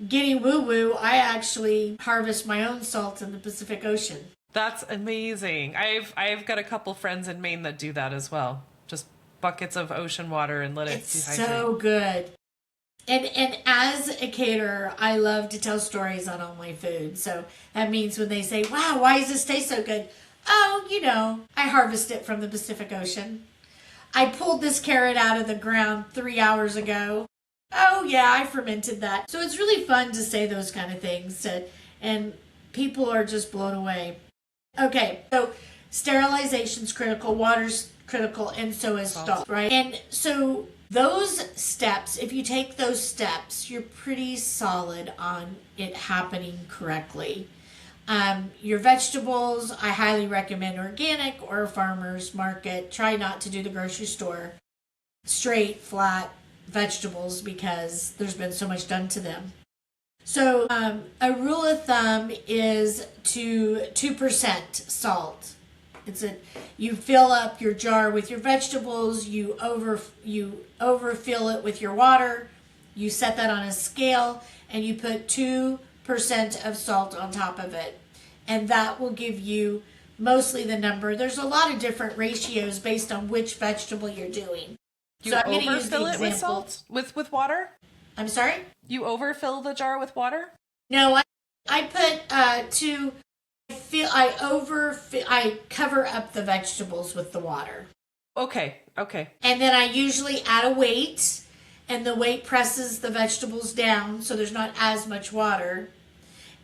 getting woo-woo, I actually harvest my own salt in the Pacific Ocean. That's amazing. I've got a couple friends in Maine that do that as well. Just buckets of ocean water and let it dehydrate. It's so good. And as a caterer, I love to tell stories on all my food. So that means when they say, wow, why does this taste so good? Oh, you know, I harvest it from the Pacific Ocean. I pulled this carrot out of the ground 3 hours ago. Oh, yeah, I fermented that. So it's really fun to say those kind of things. And people are just blown away. Okay, so sterilization's critical, water's critical, and so is salt, right? And so those steps, if you take those steps, you're pretty solid on it happening correctly. Your vegetables, I highly recommend organic or farmer's market. Try not to do the grocery store straight, flat vegetables, because there's been so much done to them. So a rule of thumb is to 2% salt. You fill up your jar with your vegetables, you overfill it with your water, you set that on a scale, and you put 2% of salt on top of it. And that will give you mostly the number. There's a lot of different ratios based on which vegetable you're doing. You so I'm going to use the overfill it with example. salt? With water? I'm sorry? You overfill the jar with water? No, I put I cover up the vegetables with the water. Okay. Okay. And then I usually add a weight, and the weight presses the vegetables down so there's not as much water.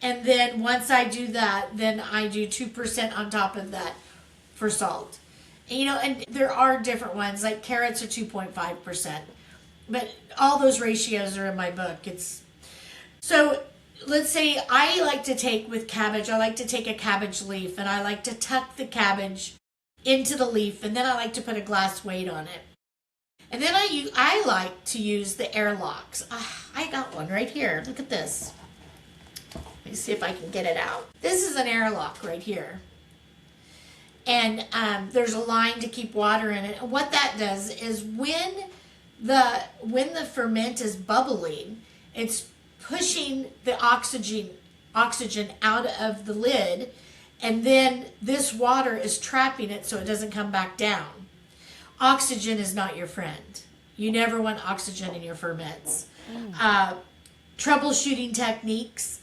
And then once I do that, then I do 2% on top of that for salt. And, and there are different ones, like carrots are 2.5%. But all those ratios are in my book. So let's say I like to take with cabbage, I like to take a cabbage leaf and I like to tuck the cabbage into the leaf, and then I like to put a glass weight on it. And then I like to use the airlocks. I got one right here. Look at this. Let me see if I can get it out. This is an airlock right here. And there's a line to keep water in it. And what that does is when the ferment is bubbling, it's pushing the oxygen out of the lid, and then this water is trapping it so it doesn't come back down. Oxygen is not your friend. You never want oxygen in your ferments. Troubleshooting techniques.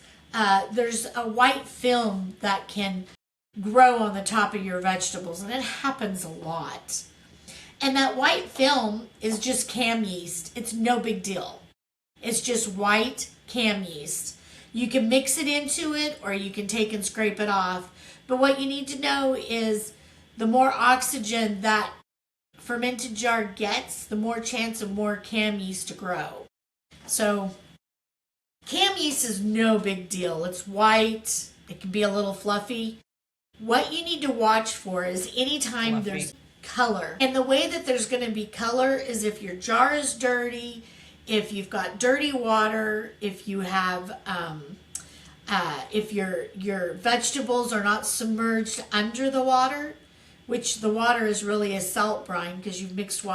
There's a white film that can grow on the top of your vegetables, and it happens a lot. And that white film is just cam yeast. It's no big deal. It's just white cam yeast. You can mix it into it, or you can take and scrape it off. But what you need to know is the more oxygen that fermented jar gets, the more chance of more cam yeast to grow. So cam yeast is no big deal. It's white. It can be a little fluffy. What you need to watch for is anytime there's color. And the way that there's going to be color is if your jar is dirty, if you've got dirty water, if you have, if your vegetables are not submerged under the water, which the water is really a salt brine because you've mixed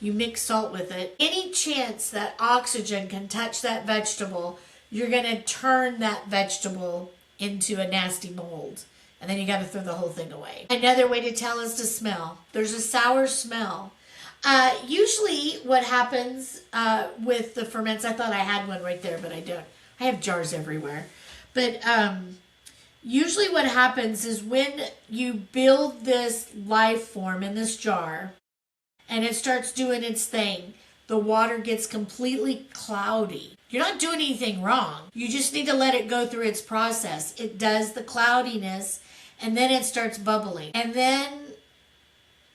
you mix salt with it. Any chance that oxygen can touch that vegetable, you're going to turn that vegetable into a nasty mold. And then you got to throw the whole thing away. Another way to tell is to smell. There's a sour smell. Usually what happens with the ferments, I thought I had one right there, but I don't. I have jars everywhere. But usually what happens is when you build this life form in this jar and it starts doing its thing, the water gets completely cloudy. You're not doing anything wrong. You just need to let it go through its process. It does the cloudiness, and then it starts bubbling. And then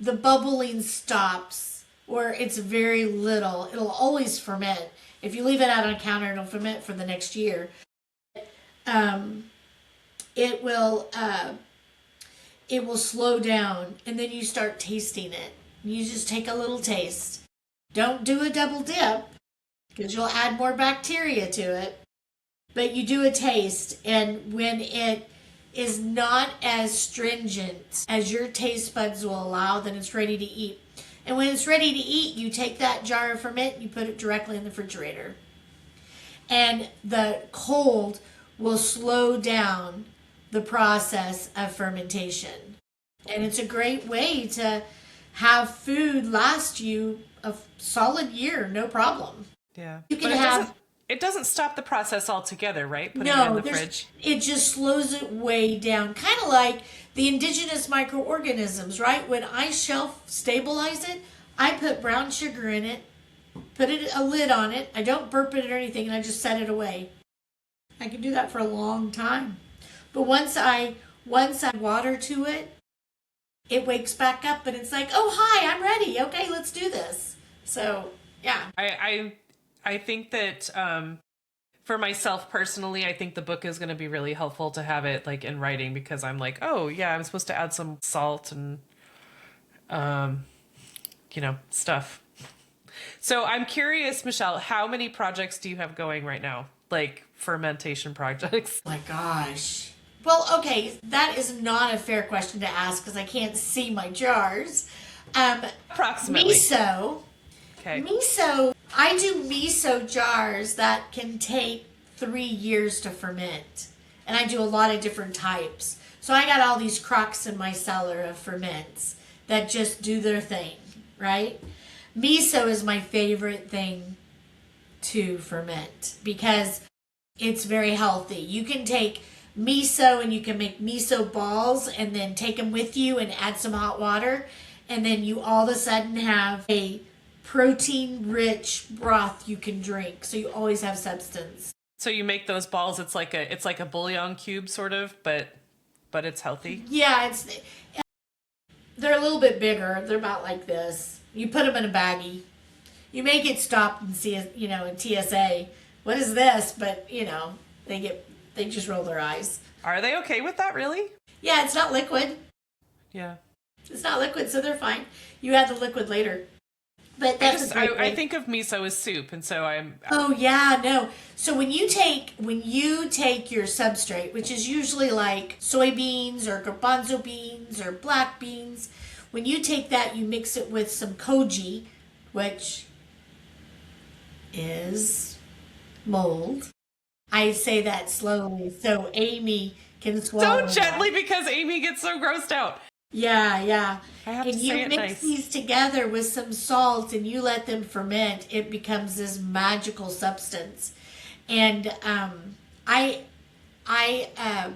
the bubbling stops, or it's very little. It'll always ferment. If you leave it out on a counter, it'll ferment for the next year. It will slow down, and then you start tasting it. You just take a little taste. Don't do a double dip, because you'll add more bacteria to it. But you do a taste, and when it is not as stringent as your taste buds will allow, then it's ready to eat. And when it's ready to eat, you take that jar of ferment and you put it directly in the refrigerator. And the cold will slow down the process of fermentation. And it's a great way to have food last you a solid year, no problem. Yeah. You can it doesn't stop the process altogether, right? Putting it in the fridge. It just slows it way down. Kind of like the indigenous microorganisms, right? When I shelf stabilize it, I put brown sugar in it, put a lid on it. I don't burp it or anything, and I just set it away. I can do that for a long time. But once I water to it, it wakes back up and it's like, oh, hi, I'm ready. Okay, let's do this. So, yeah. I think that for myself personally, I think the book is going to be really helpful to have it like in writing, because I'm like, oh yeah, I'm supposed to add some salt and stuff. So I'm curious, Michelle, how many projects do you have going right now? Like fermentation projects? My gosh. Well, okay, that is not a fair question to ask because I can't see my jars. Approximately. Miso. Okay. Miso. I do miso jars that can take 3 years to ferment. And I do a lot of different types. So I got all these crocks in my cellar of ferments that just do their thing, right? Miso is my favorite thing to ferment because it's very healthy. You can take miso and you can make miso balls and then take them with you and add some hot water and then you all of a sudden have a protein-rich broth you can drink. So you always have substance. So you make those balls. It's like a bouillon cube sort of, but it's healthy. Yeah, they're a little bit bigger. They're about like this. You put them in a baggie. You may get stopped and see, in TSA. What is this? But they just roll their eyes. Are they okay with that? Really? Yeah, it's not liquid. Yeah. It's not liquid, so they're fine. You add the liquid later. But that's I think of miso as soup, and so I'm. Oh yeah, no. So when you take your substrate, which is usually like soybeans or garbanzo beans or black beans, when you take that, you mix it with some koji, which is mold. I say that slowly so Amy can swallow. So gently because Amy gets so grossed out. Yeah. I have and to you say it mix nice. These together with some salt and you let them ferment, it becomes this magical substance. And I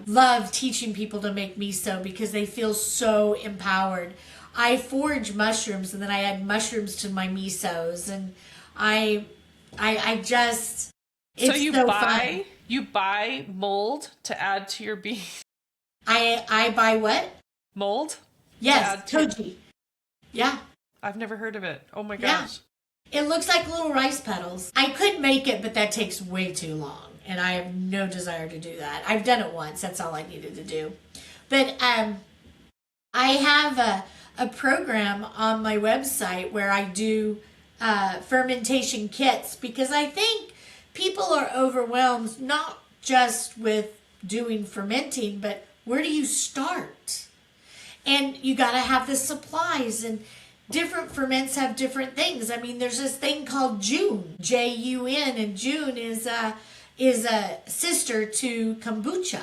love teaching people to make miso because they feel so empowered. I forage mushrooms and then I add mushrooms to my misos, and I just it's so you buy mold to add to your beans. I buy what? Mold? Yes, koji. Yeah. I've never heard of it. Oh my gosh. Yeah. It looks like little rice petals. I could make it, but that takes way too long, and I have no desire to do that. I've done it once. That's all I needed to do. But I have a program on my website where I do fermentation kits because I think people are overwhelmed not just with doing fermenting, but where do you start? And you got to have the supplies, and different ferments have different things. I mean, there's this thing called Jun, Jun, and Jun is a sister to kombucha.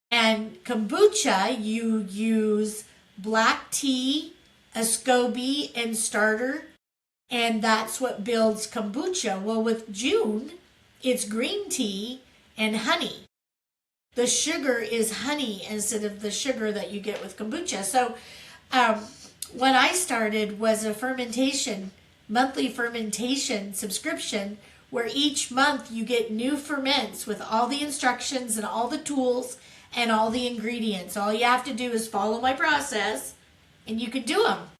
And kombucha, you use black tea, a SCOBY, and starter, and that's what builds kombucha. Well, with Jun, it's green tea and honey. The sugar is honey instead of the sugar that you get with kombucha. So what I started was a monthly fermentation subscription where each month you get new ferments with all the instructions and all the tools and all the ingredients. All you have to do is follow my process and you can do them.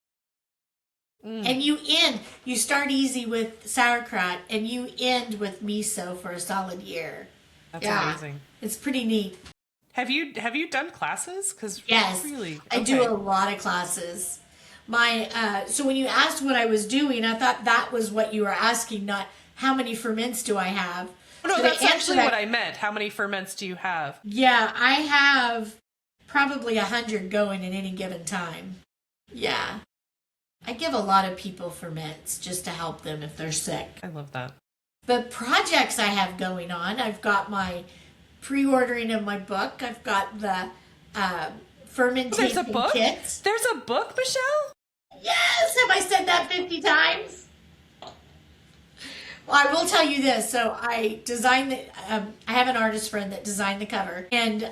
And you start easy with sauerkraut and you end with miso for a solid year. That's amazing. It's pretty neat. Have you done classes? Yes, really, I do a lot of classes. So when you asked what I was doing, I thought that was what you were asking, not how many ferments do I have. No, that's actually what I meant. How many ferments do you have? Yeah, I have probably 100 going at any given time. Yeah. I give a lot of people ferments just to help them if they're sick. I love that. But projects I have going on, I've got my pre-ordering of my book. I've got the fermentation kits. There's a book, Michelle? Yes! Have I said that 50 times? Well, I will tell you this. So I designed I have an artist friend that designed the cover, and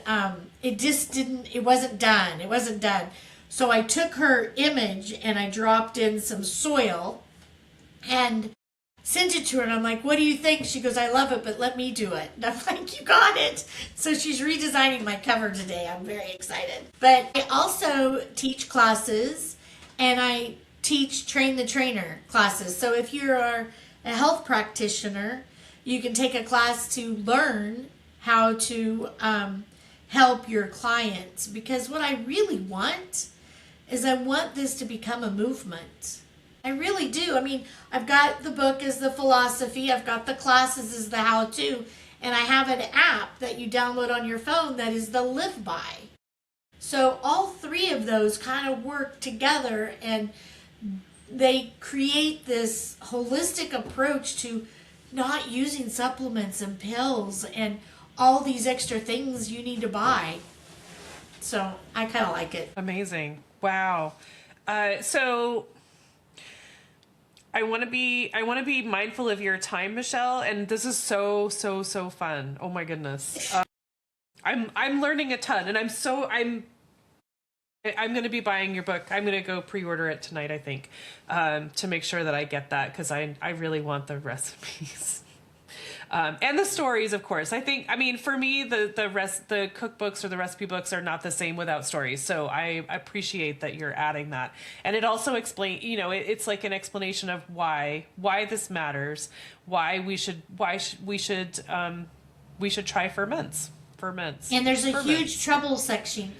it wasn't done. So I took her image and I dropped in some soil and sent it to her, and I'm like, what do you think? She goes, I love it, but let me do it. And I'm like, you got it. So she's redesigning my cover today. I'm very excited. But I also teach classes, and I teach train the trainer classes. So if you're a health practitioner, you can take a class to learn how to help your clients. Because what I really want is I want this to become a movement. I really do. I mean, I've got the book as the philosophy, I've got the classes as the how-to, and I have an app that you download on your phone that is the live by. So all three of those kind of work together, and they create this holistic approach to not using supplements and pills and all these extra things you need to buy. So I kind of like it. Amazing. Wow. So I want to be mindful of your time, Michelle, and this is so fun. Oh my goodness. I'm learning a ton, and I'm I'm going to be buying your book. I'm going to go pre-order it tonight, I think, to make sure that I get that, because I really want the recipes. And the stories, of course. I think, I mean, for me, the cookbooks or the recipe books are not the same without stories. So I appreciate that you're adding that. And it also it's like an explanation of why this matters, why we should try ferments. And there's a huge troubleshooting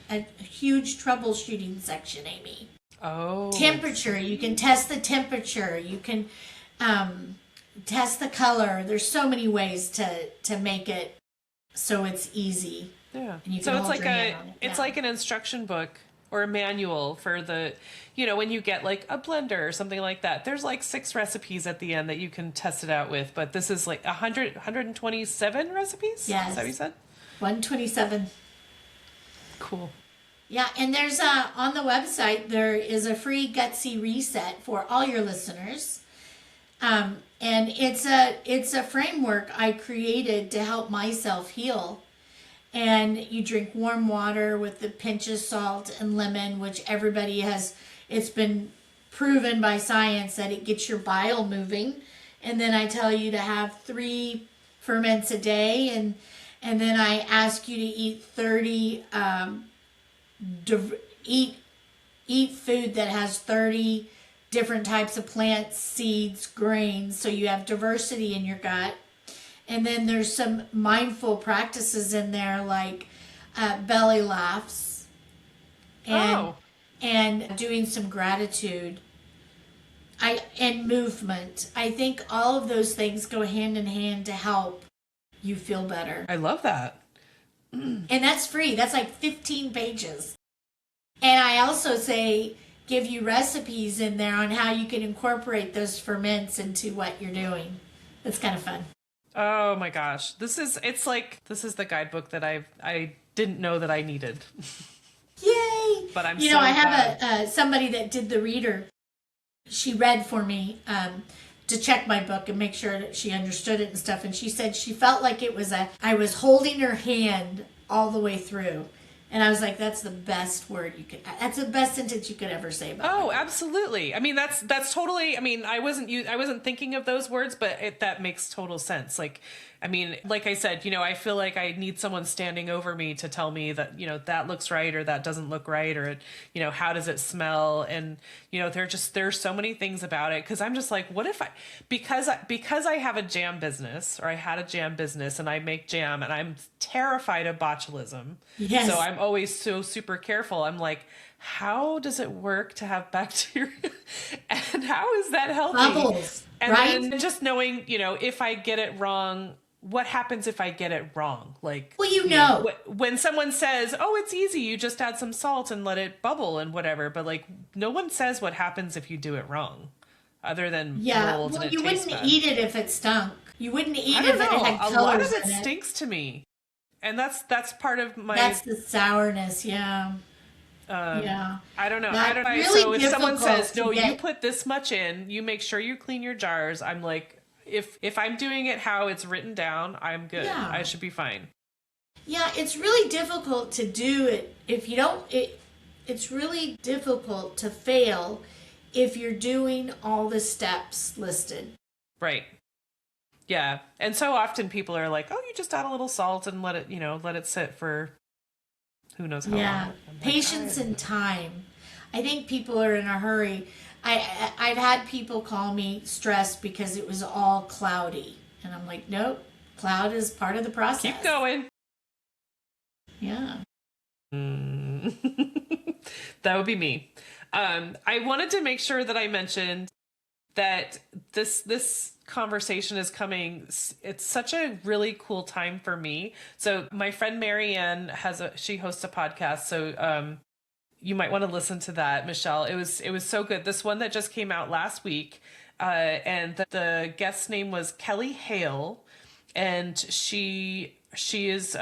section, Amy. Oh. Temperature. You can test the temperature. You can test the color. There's so many ways to make it so it's easy. Yeah. And you so can it's hold like your hand on it. it's like an instruction book or a manual for the, when you get like a blender or something like that. There's like 6 recipes at the end that you can test it out with, but this is like 127 recipes? Yes. Is that what you said? 127. Cool. Yeah, and there's on the website there is a free Gutsy reset for all your listeners, and it's a framework I created to help myself heal. And you drink warm water with a pinch of salt and lemon, which everybody has. It's been proven by science that it gets your bile moving. And then I tell you to have 3 ferments a day, and then I ask you to eat 30, eat food that has 30 different types of plants, seeds, grains, so you have diversity in your gut. And then there's some mindful practices in there, like belly laughs and doing some gratitude. And movement. I think all of those things go hand in hand to help you feel better. I love that. And that's free. That's like 15 pages. And I also give you recipes in there on how you can incorporate those ferments into what you're doing. That's kind of fun. Oh my gosh. This is the guidebook that I didn't know that I needed. Yay! But I'm I have somebody that did the reader. She read for me to check my book and make sure that she understood it and stuff. And she said she felt like I was holding her hand all the way through. And I was like, that's the best that's the best sentence you could ever say about it. Oh, absolutely. I mean, that's totally, I mean, I wasn't thinking of those words, but that makes total sense. Like, I mean, like I said, I feel like I need someone standing over me to tell me that, that looks right or that doesn't look right, or, how does it smell? And, there's so many things about it. Cause I'm just like, what if because I have a jam business, or I had a jam business and I make jam, and I'm terrified of botulism. Yes. So I'm always so super careful. I'm like, how does it work to have bacteria? And how is that healthy? Bubbles, and right? then just knowing, if I get it wrong, what happens if I get it wrong? Like, well, when someone says, oh, it's easy, you just add some salt and let it bubble and whatever. But like, no one says what happens if you do it wrong, other than mold, and it you tastes wouldn't bad. eat it if it stunk. You wouldn't eat it if know. it had colors A lot of it in stinks to me. And that's part of my... That's the sourness, yeah. I don't know. That's I don't know. really So if someone difficult says, no, to get. you put this much in, you make sure you clean your jars, I'm like, if I'm doing it how it's written down, I'm good. Yeah. I should be fine. Yeah, it's really difficult to do it if you don't. It's really difficult to fail if you're doing all the steps listed. Right. Yeah. And so often people are like, oh, you just add a little salt and let it sit for who knows how long. I'm like, patience and time. I think people are in a hurry. I've had people call me stressed because it was all cloudy. And I'm like, nope, cloud is part of the process. Keep going. Yeah. That would be me. I wanted to make sure that I mentioned that this conversation is coming. It's such a really cool time for me. So my friend Marianne she hosts a podcast. So you might want to listen to that, Michelle. It was so good. This one that just came out last week, and the guest's name was Kelly Hale, and she is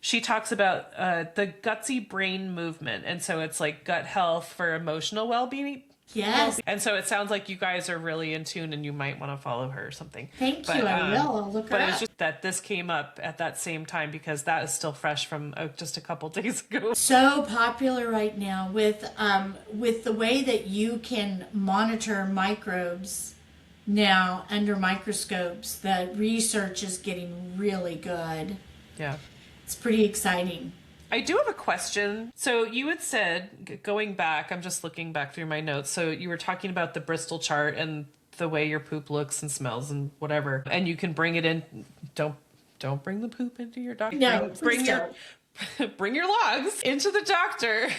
she talks about the gutsy brain movement, and so it's like gut health for emotional well-being. Yes. And so it sounds like you guys are really in tune and you might want to follow her or something. Thank you. I will. I'll look her But up. it's just that this came up at that same time because that is still fresh from just a couple days ago. So popular right now with the way that you can monitor microbes now under microscopes. The research is getting really good. Yeah. It's pretty exciting. I do have a question. So you had said, going back, I'm just looking back through my notes. So you were talking about the Bristol chart and the way your poop looks and smells and whatever. And you can bring it in. Don't bring the poop into your doctor. No, bring your logs into the doctor,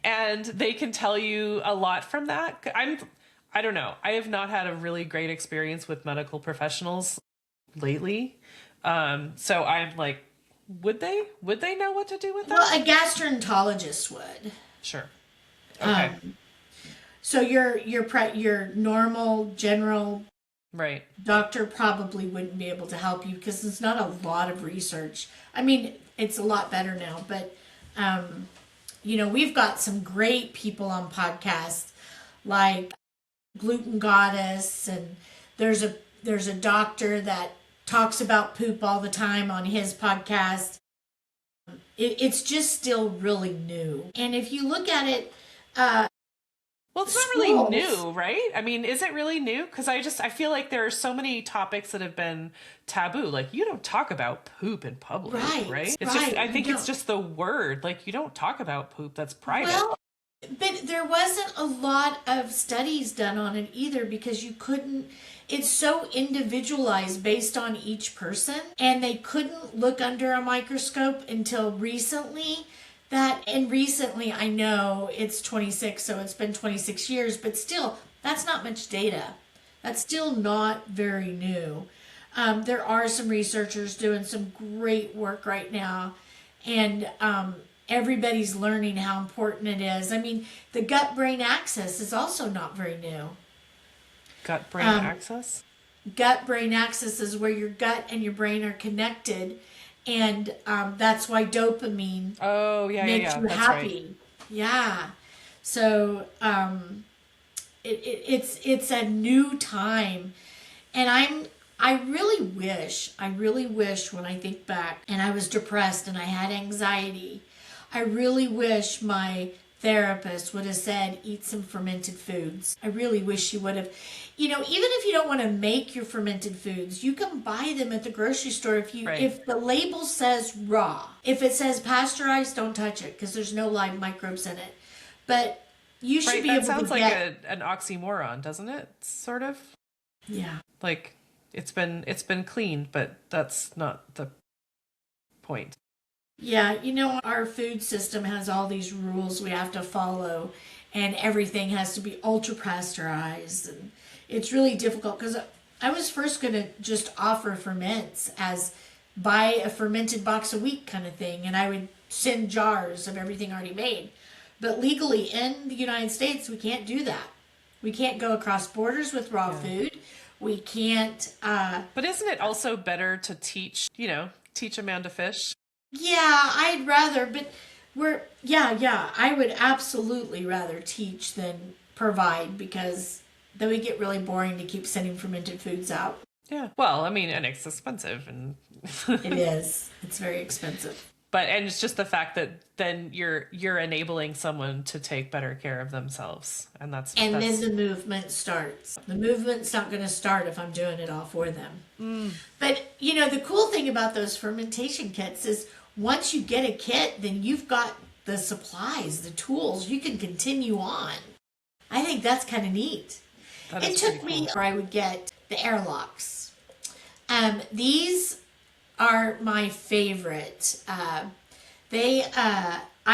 and they can tell you a lot from that. I don't know. I have not had a really great experience with medical professionals lately. So I'm like, would they know what to do with that? Well, a gastroenterologist would. Sure. Okay. So your normal general Right. doctor probably wouldn't be able to help you because there's not a lot of research. I mean, it's a lot better now, but we've got some great people on podcasts like Gluten Goddess, and there's a doctor that talks about poop all the time on his podcast. It's just still really new. And if you look at it, well, it's not really new, right? I mean, is it really new? Because I feel like there are so many topics that have been taboo. Like, you don't talk about poop in public, right? It's just, I think it's just the word. Like, you don't talk about poop. That's private. Well, but there wasn't a lot of studies done on it either because you couldn't. It's so individualized based on each person, and they couldn't look under a microscope until recently. Recently, I know it's 26, so it's been 26 years, but still, that's not much data. That's still not very new. There are some researchers doing some great work right now, and everybody's learning how important it is. I mean, the gut-brain axis is also not very new. Gut-brain axis? Gut-brain axis is where your gut and your brain are connected, and that's why dopamine makes you happy. Right. Yeah. So it's a new time, and I really wish when I think back, and I was depressed and I had anxiety, I really wish my therapist would have said, eat some fermented foods. I really wish she would have. Even if you don't want to make your fermented foods, you can buy them at the grocery store if the label says raw. If it says pasteurized, don't touch it because there's no live microbes in it. But you should be able to get... That sounds like an oxymoron, doesn't it? Sort of. Yeah. Like it's been cleaned, but that's not the point. Yeah, our food system has all these rules we have to follow, and everything has to be ultra pasteurized, and it's really difficult because I was first going to just offer ferments as buy a fermented box a week kind of thing, and I would send jars of everything already made. But legally in the United States, we can't do that. We can't go across borders with raw food. We can't... But isn't it also better to teach a man to fish? Yeah, I'd rather, but I would absolutely rather teach than provide because then we get really boring to keep sending fermented foods out. Yeah. Well, I mean, and it's expensive and it is. It's very expensive. And it's just the fact that then you're enabling someone to take better care of themselves. And then the movement starts. The movement's not going to start if I'm doing it all for them. But, the cool thing about those fermentation kits is once you get a kit, then you've got the supplies, the tools. You can continue on. I think that's kind of neat. It took me, or I would get the airlocks. These are my favorite. I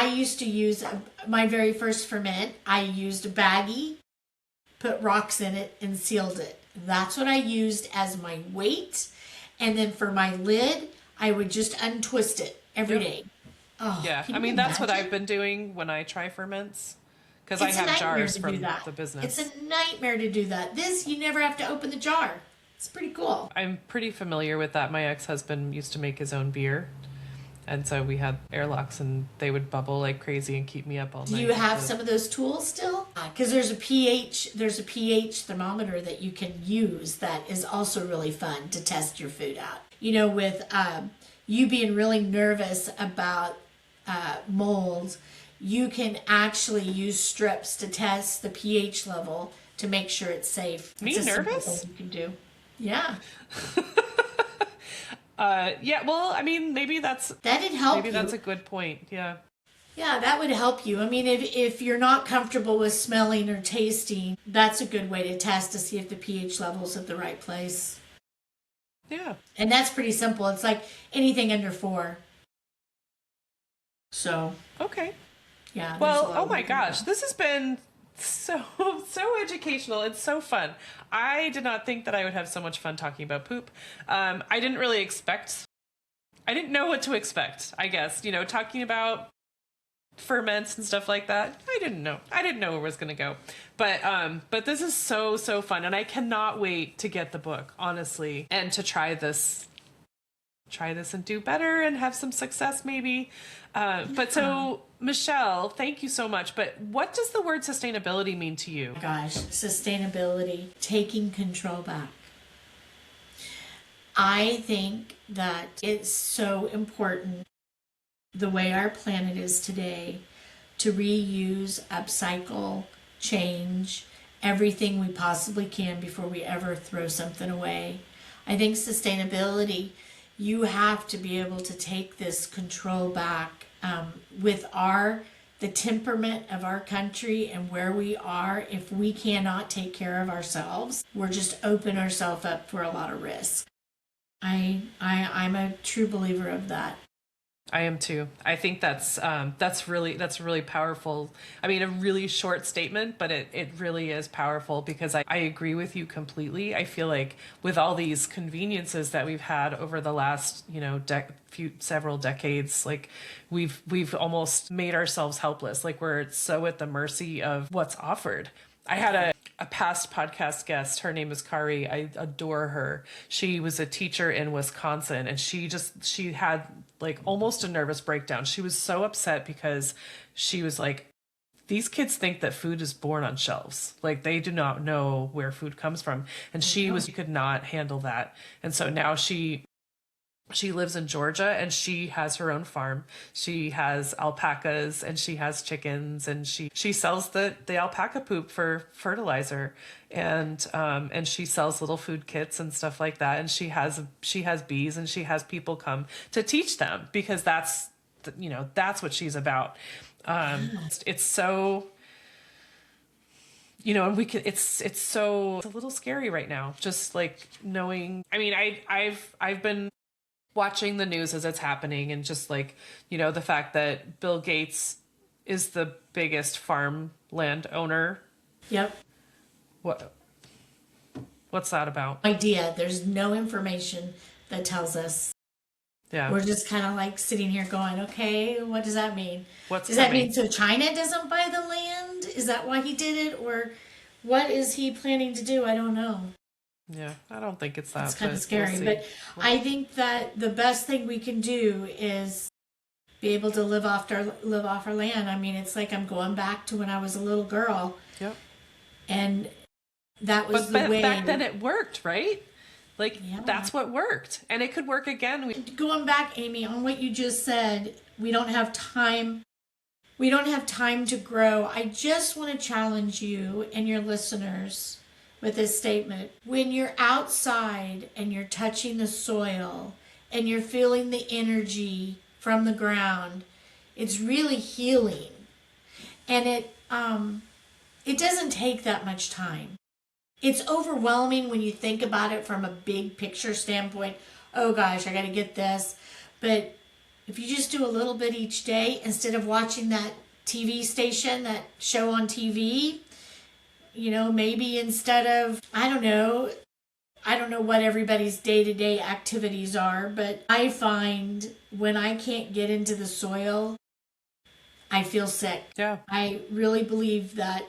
used to use my very first ferment. I used a baggie, put rocks in it, and sealed it. That's what I used as my weight. And then for my lid, I would just untwist it every day. Oh, yeah. I mean, that's what I've been doing when I try ferments. Because I have jars from the business. It's a nightmare to do that. This, you never have to open the jar. It's pretty cool. I'm pretty familiar with that. My ex-husband used to make his own beer. And so we had airlocks and they would bubble like crazy and keep me up all night. Do you have some of those tools still? Because there's a pH thermometer that you can use that is also really fun to test your food out. You know, with you being really nervous about mold, you can actually use strips to test the pH level to make sure it's safe. Me it's a nervous? simple thing you can do. Yeah. Yeah, well, I mean, maybe that's a good point. Yeah. Yeah, that would help you. I mean, if you're not comfortable with smelling or tasting, that's a good way to test to see if the pH level's at the right place. Yeah. And that's pretty simple. It's like anything under 4. So. Okay. Yeah. Well, oh my gosh, this has been so educational. It's so fun. I did not think that I would have so much fun talking about poop. I didn't know what to expect, I guess. You know, talking about ferments and stuff like that. I didn't know where it was going to go. But this is so fun, and I cannot wait to get the book, honestly, and to try this and do better and have some success maybe. But so, Michelle, thank you so much. But what does the word sustainability mean to you? Gosh, sustainability, taking control back. I think that it's so important the way our planet is today to reuse, upcycle, change everything we possibly can before we ever throw something away. I think sustainability, you have to be able to take this control back with the temperament of our country and where we are. If we cannot take care of ourselves, we're just open ourselves up for a lot of risk. I'm a true believer of that. I am too. I think that's really powerful. I mean, a really short statement, but it really is powerful because I agree with you completely. I feel like with all these conveniences that we've had over the last, several decades, like we've almost made ourselves helpless. Like we're so at the mercy of what's offered. I had a past podcast guest. Her name is Kari. I adore her. She was a teacher in Wisconsin, and she had like almost a nervous breakdown. She was so upset because she was like, these kids think that food is born on shelves. Like they do not know where food comes from. And she could not handle that. And so now she lives in Georgia, and she has her own farm. She has alpacas and she has chickens, and she sells the alpaca poop for fertilizer, and she sells little food kits and stuff like that. And she has bees, and she has people come to teach them because that's what she's about. It's so, and it's a little scary right now, just like knowing. I mean, I've been watching the news as it's happening, and just like, the fact that Bill Gates is the biggest farmland owner. Yep. What's that about? Idea. There's no information that tells us. Yeah. We're just kind of like sitting here going, okay, what does that mean? Does that mean so China doesn't buy the land? Is that why he did it? Or what is he planning to do? I don't know. Yeah, I don't think it's that. It's kind of scary, but I think that the best thing we can do is be able to live off our land. I mean, it's like I'm going back to when I was a little girl. Yep. And that was the way. Back then it worked, right? Like, that's what worked. And it could work again. Going back, Amy, on what you just said, we don't have time. We don't have time to grow. I just want to challenge you and your listeners with this statement. When you're outside and you're touching the soil and you're feeling the energy from the ground, it's really healing. And it doesn't take that much time. It's overwhelming when you think about it from a big picture standpoint. Oh gosh, I got to get this. But if you just do a little bit each day, instead of watching that TV station, that show on TV, maybe instead of, I don't know what everybody's day-to-day activities are, but I find when I can't get into the soil, I feel sick. Yeah. I really believe that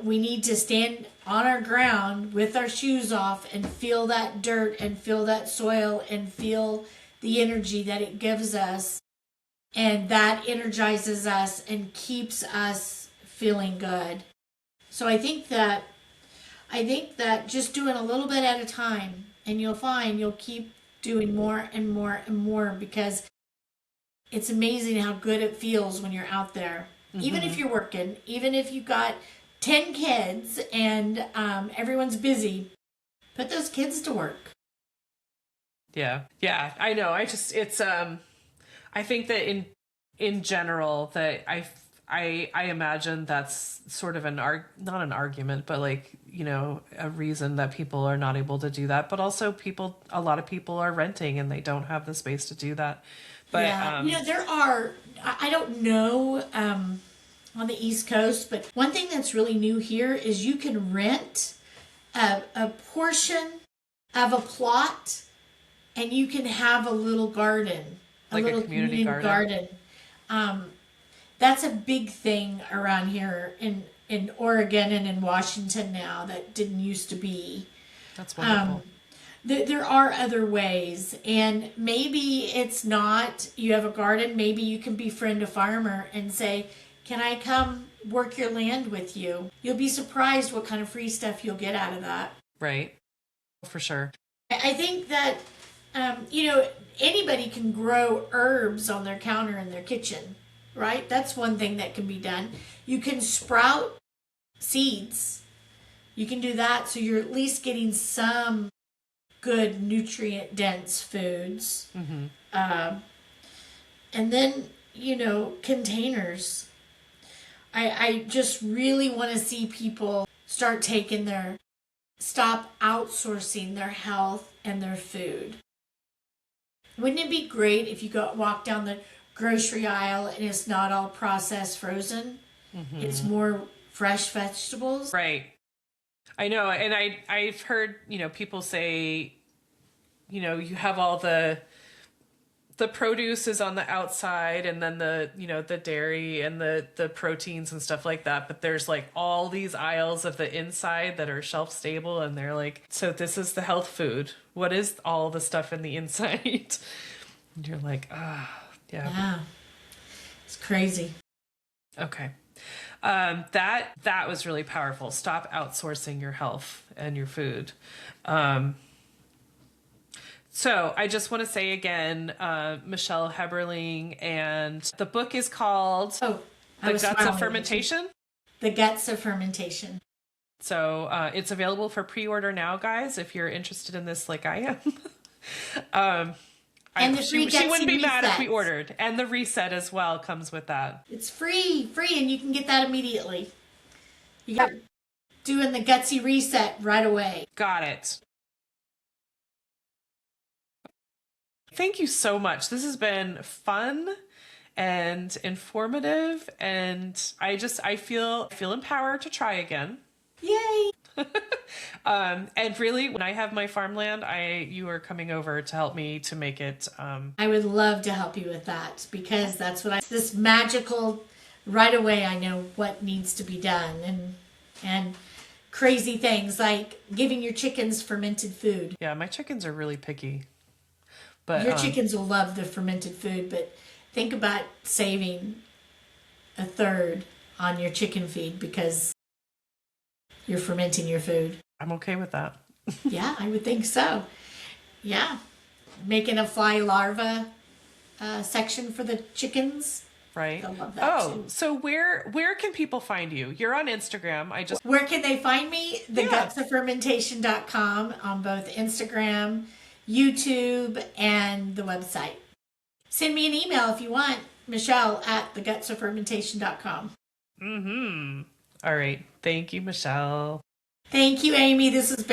we need to stand on our ground with our shoes off and feel that dirt and feel that soil and feel the energy that it gives us. And that energizes us and keeps us feeling good. So I think that just doing a little bit at a time, and you'll find you'll keep doing more and more and more, because it's amazing how good it feels when you're out there. Even if you're working, even if you've got 10 kids and everyone's busy, put those kids to work. Yeah. Yeah, I know. I think that in general that I imagine that's sort of not an argument, but like, a reason that people are not able to do that. But also a lot of people are renting and they don't have the space to do that. But yeah, there are, I don't know on the East Coast, but one thing that's really new here is you can rent a portion of a plot, and you can have a little garden, like little a community garden. That's a big thing around here in Oregon and in Washington now that didn't used to be. That's wonderful. There are other ways, and maybe it's not, you have a garden, maybe you can befriend a farmer and say, can I come work your land with you? You'll be surprised what kind of free stuff you'll get out of that. Right. For sure. I think that, anybody can grow herbs on their counter in their kitchen, right? That's one thing that can be done. You can sprout seeds. You can do that, so you're at least getting some good nutrient dense foods. And then, containers. I just really want to see people stop outsourcing their health and their food. Wouldn't it be great if you walk down the grocery aisle and it's not all processed frozen? It's more fresh vegetables. Right. I know. And I've heard, people say, you have all the produce is on the outside, and then the dairy and the proteins and stuff like that. But there's like all these aisles of the inside that are shelf stable, and they're like, so this is the health food. What is all the stuff in the inside? And you're like, yeah. Yeah. It's crazy. Okay. That was really powerful. Stop outsourcing your health and your food. So I just want to say again, Michelle Heberling, and the book is called The Guts of Fermentation. The Guts of Fermentation. So it's available for pre-order now, guys, if you're interested in this like I am. And she wouldn't be mad if we ordered. And the reset as well comes with that. It's free, and you can get that immediately. You got doing the gutsy reset right away. Got it. Thank you so much. This has been fun and informative, and I feel empowered to try again. Yay! And really, when I have my farmland, you are coming over to help me to make it. I would love to help you with that, because that's this magical, right away I know what needs to be done, and crazy things like giving your chickens fermented food. Yeah, my chickens are really picky. But your chickens will love the fermented food, but think about saving a third on your chicken feed because you're fermenting your food. I'm okay with that. Yeah, I would think so. Yeah. Making a fly larva section for the chickens. Right. They'll love that too. So where can people find you? You're on Instagram. Where can they find me? Gutsoffermentation.com on both Instagram, YouTube, and the website. Send me an email if you want, Michelle at thegutsoffermentation.com. All right. Thank you, Michelle. Thank you, Amy. This has been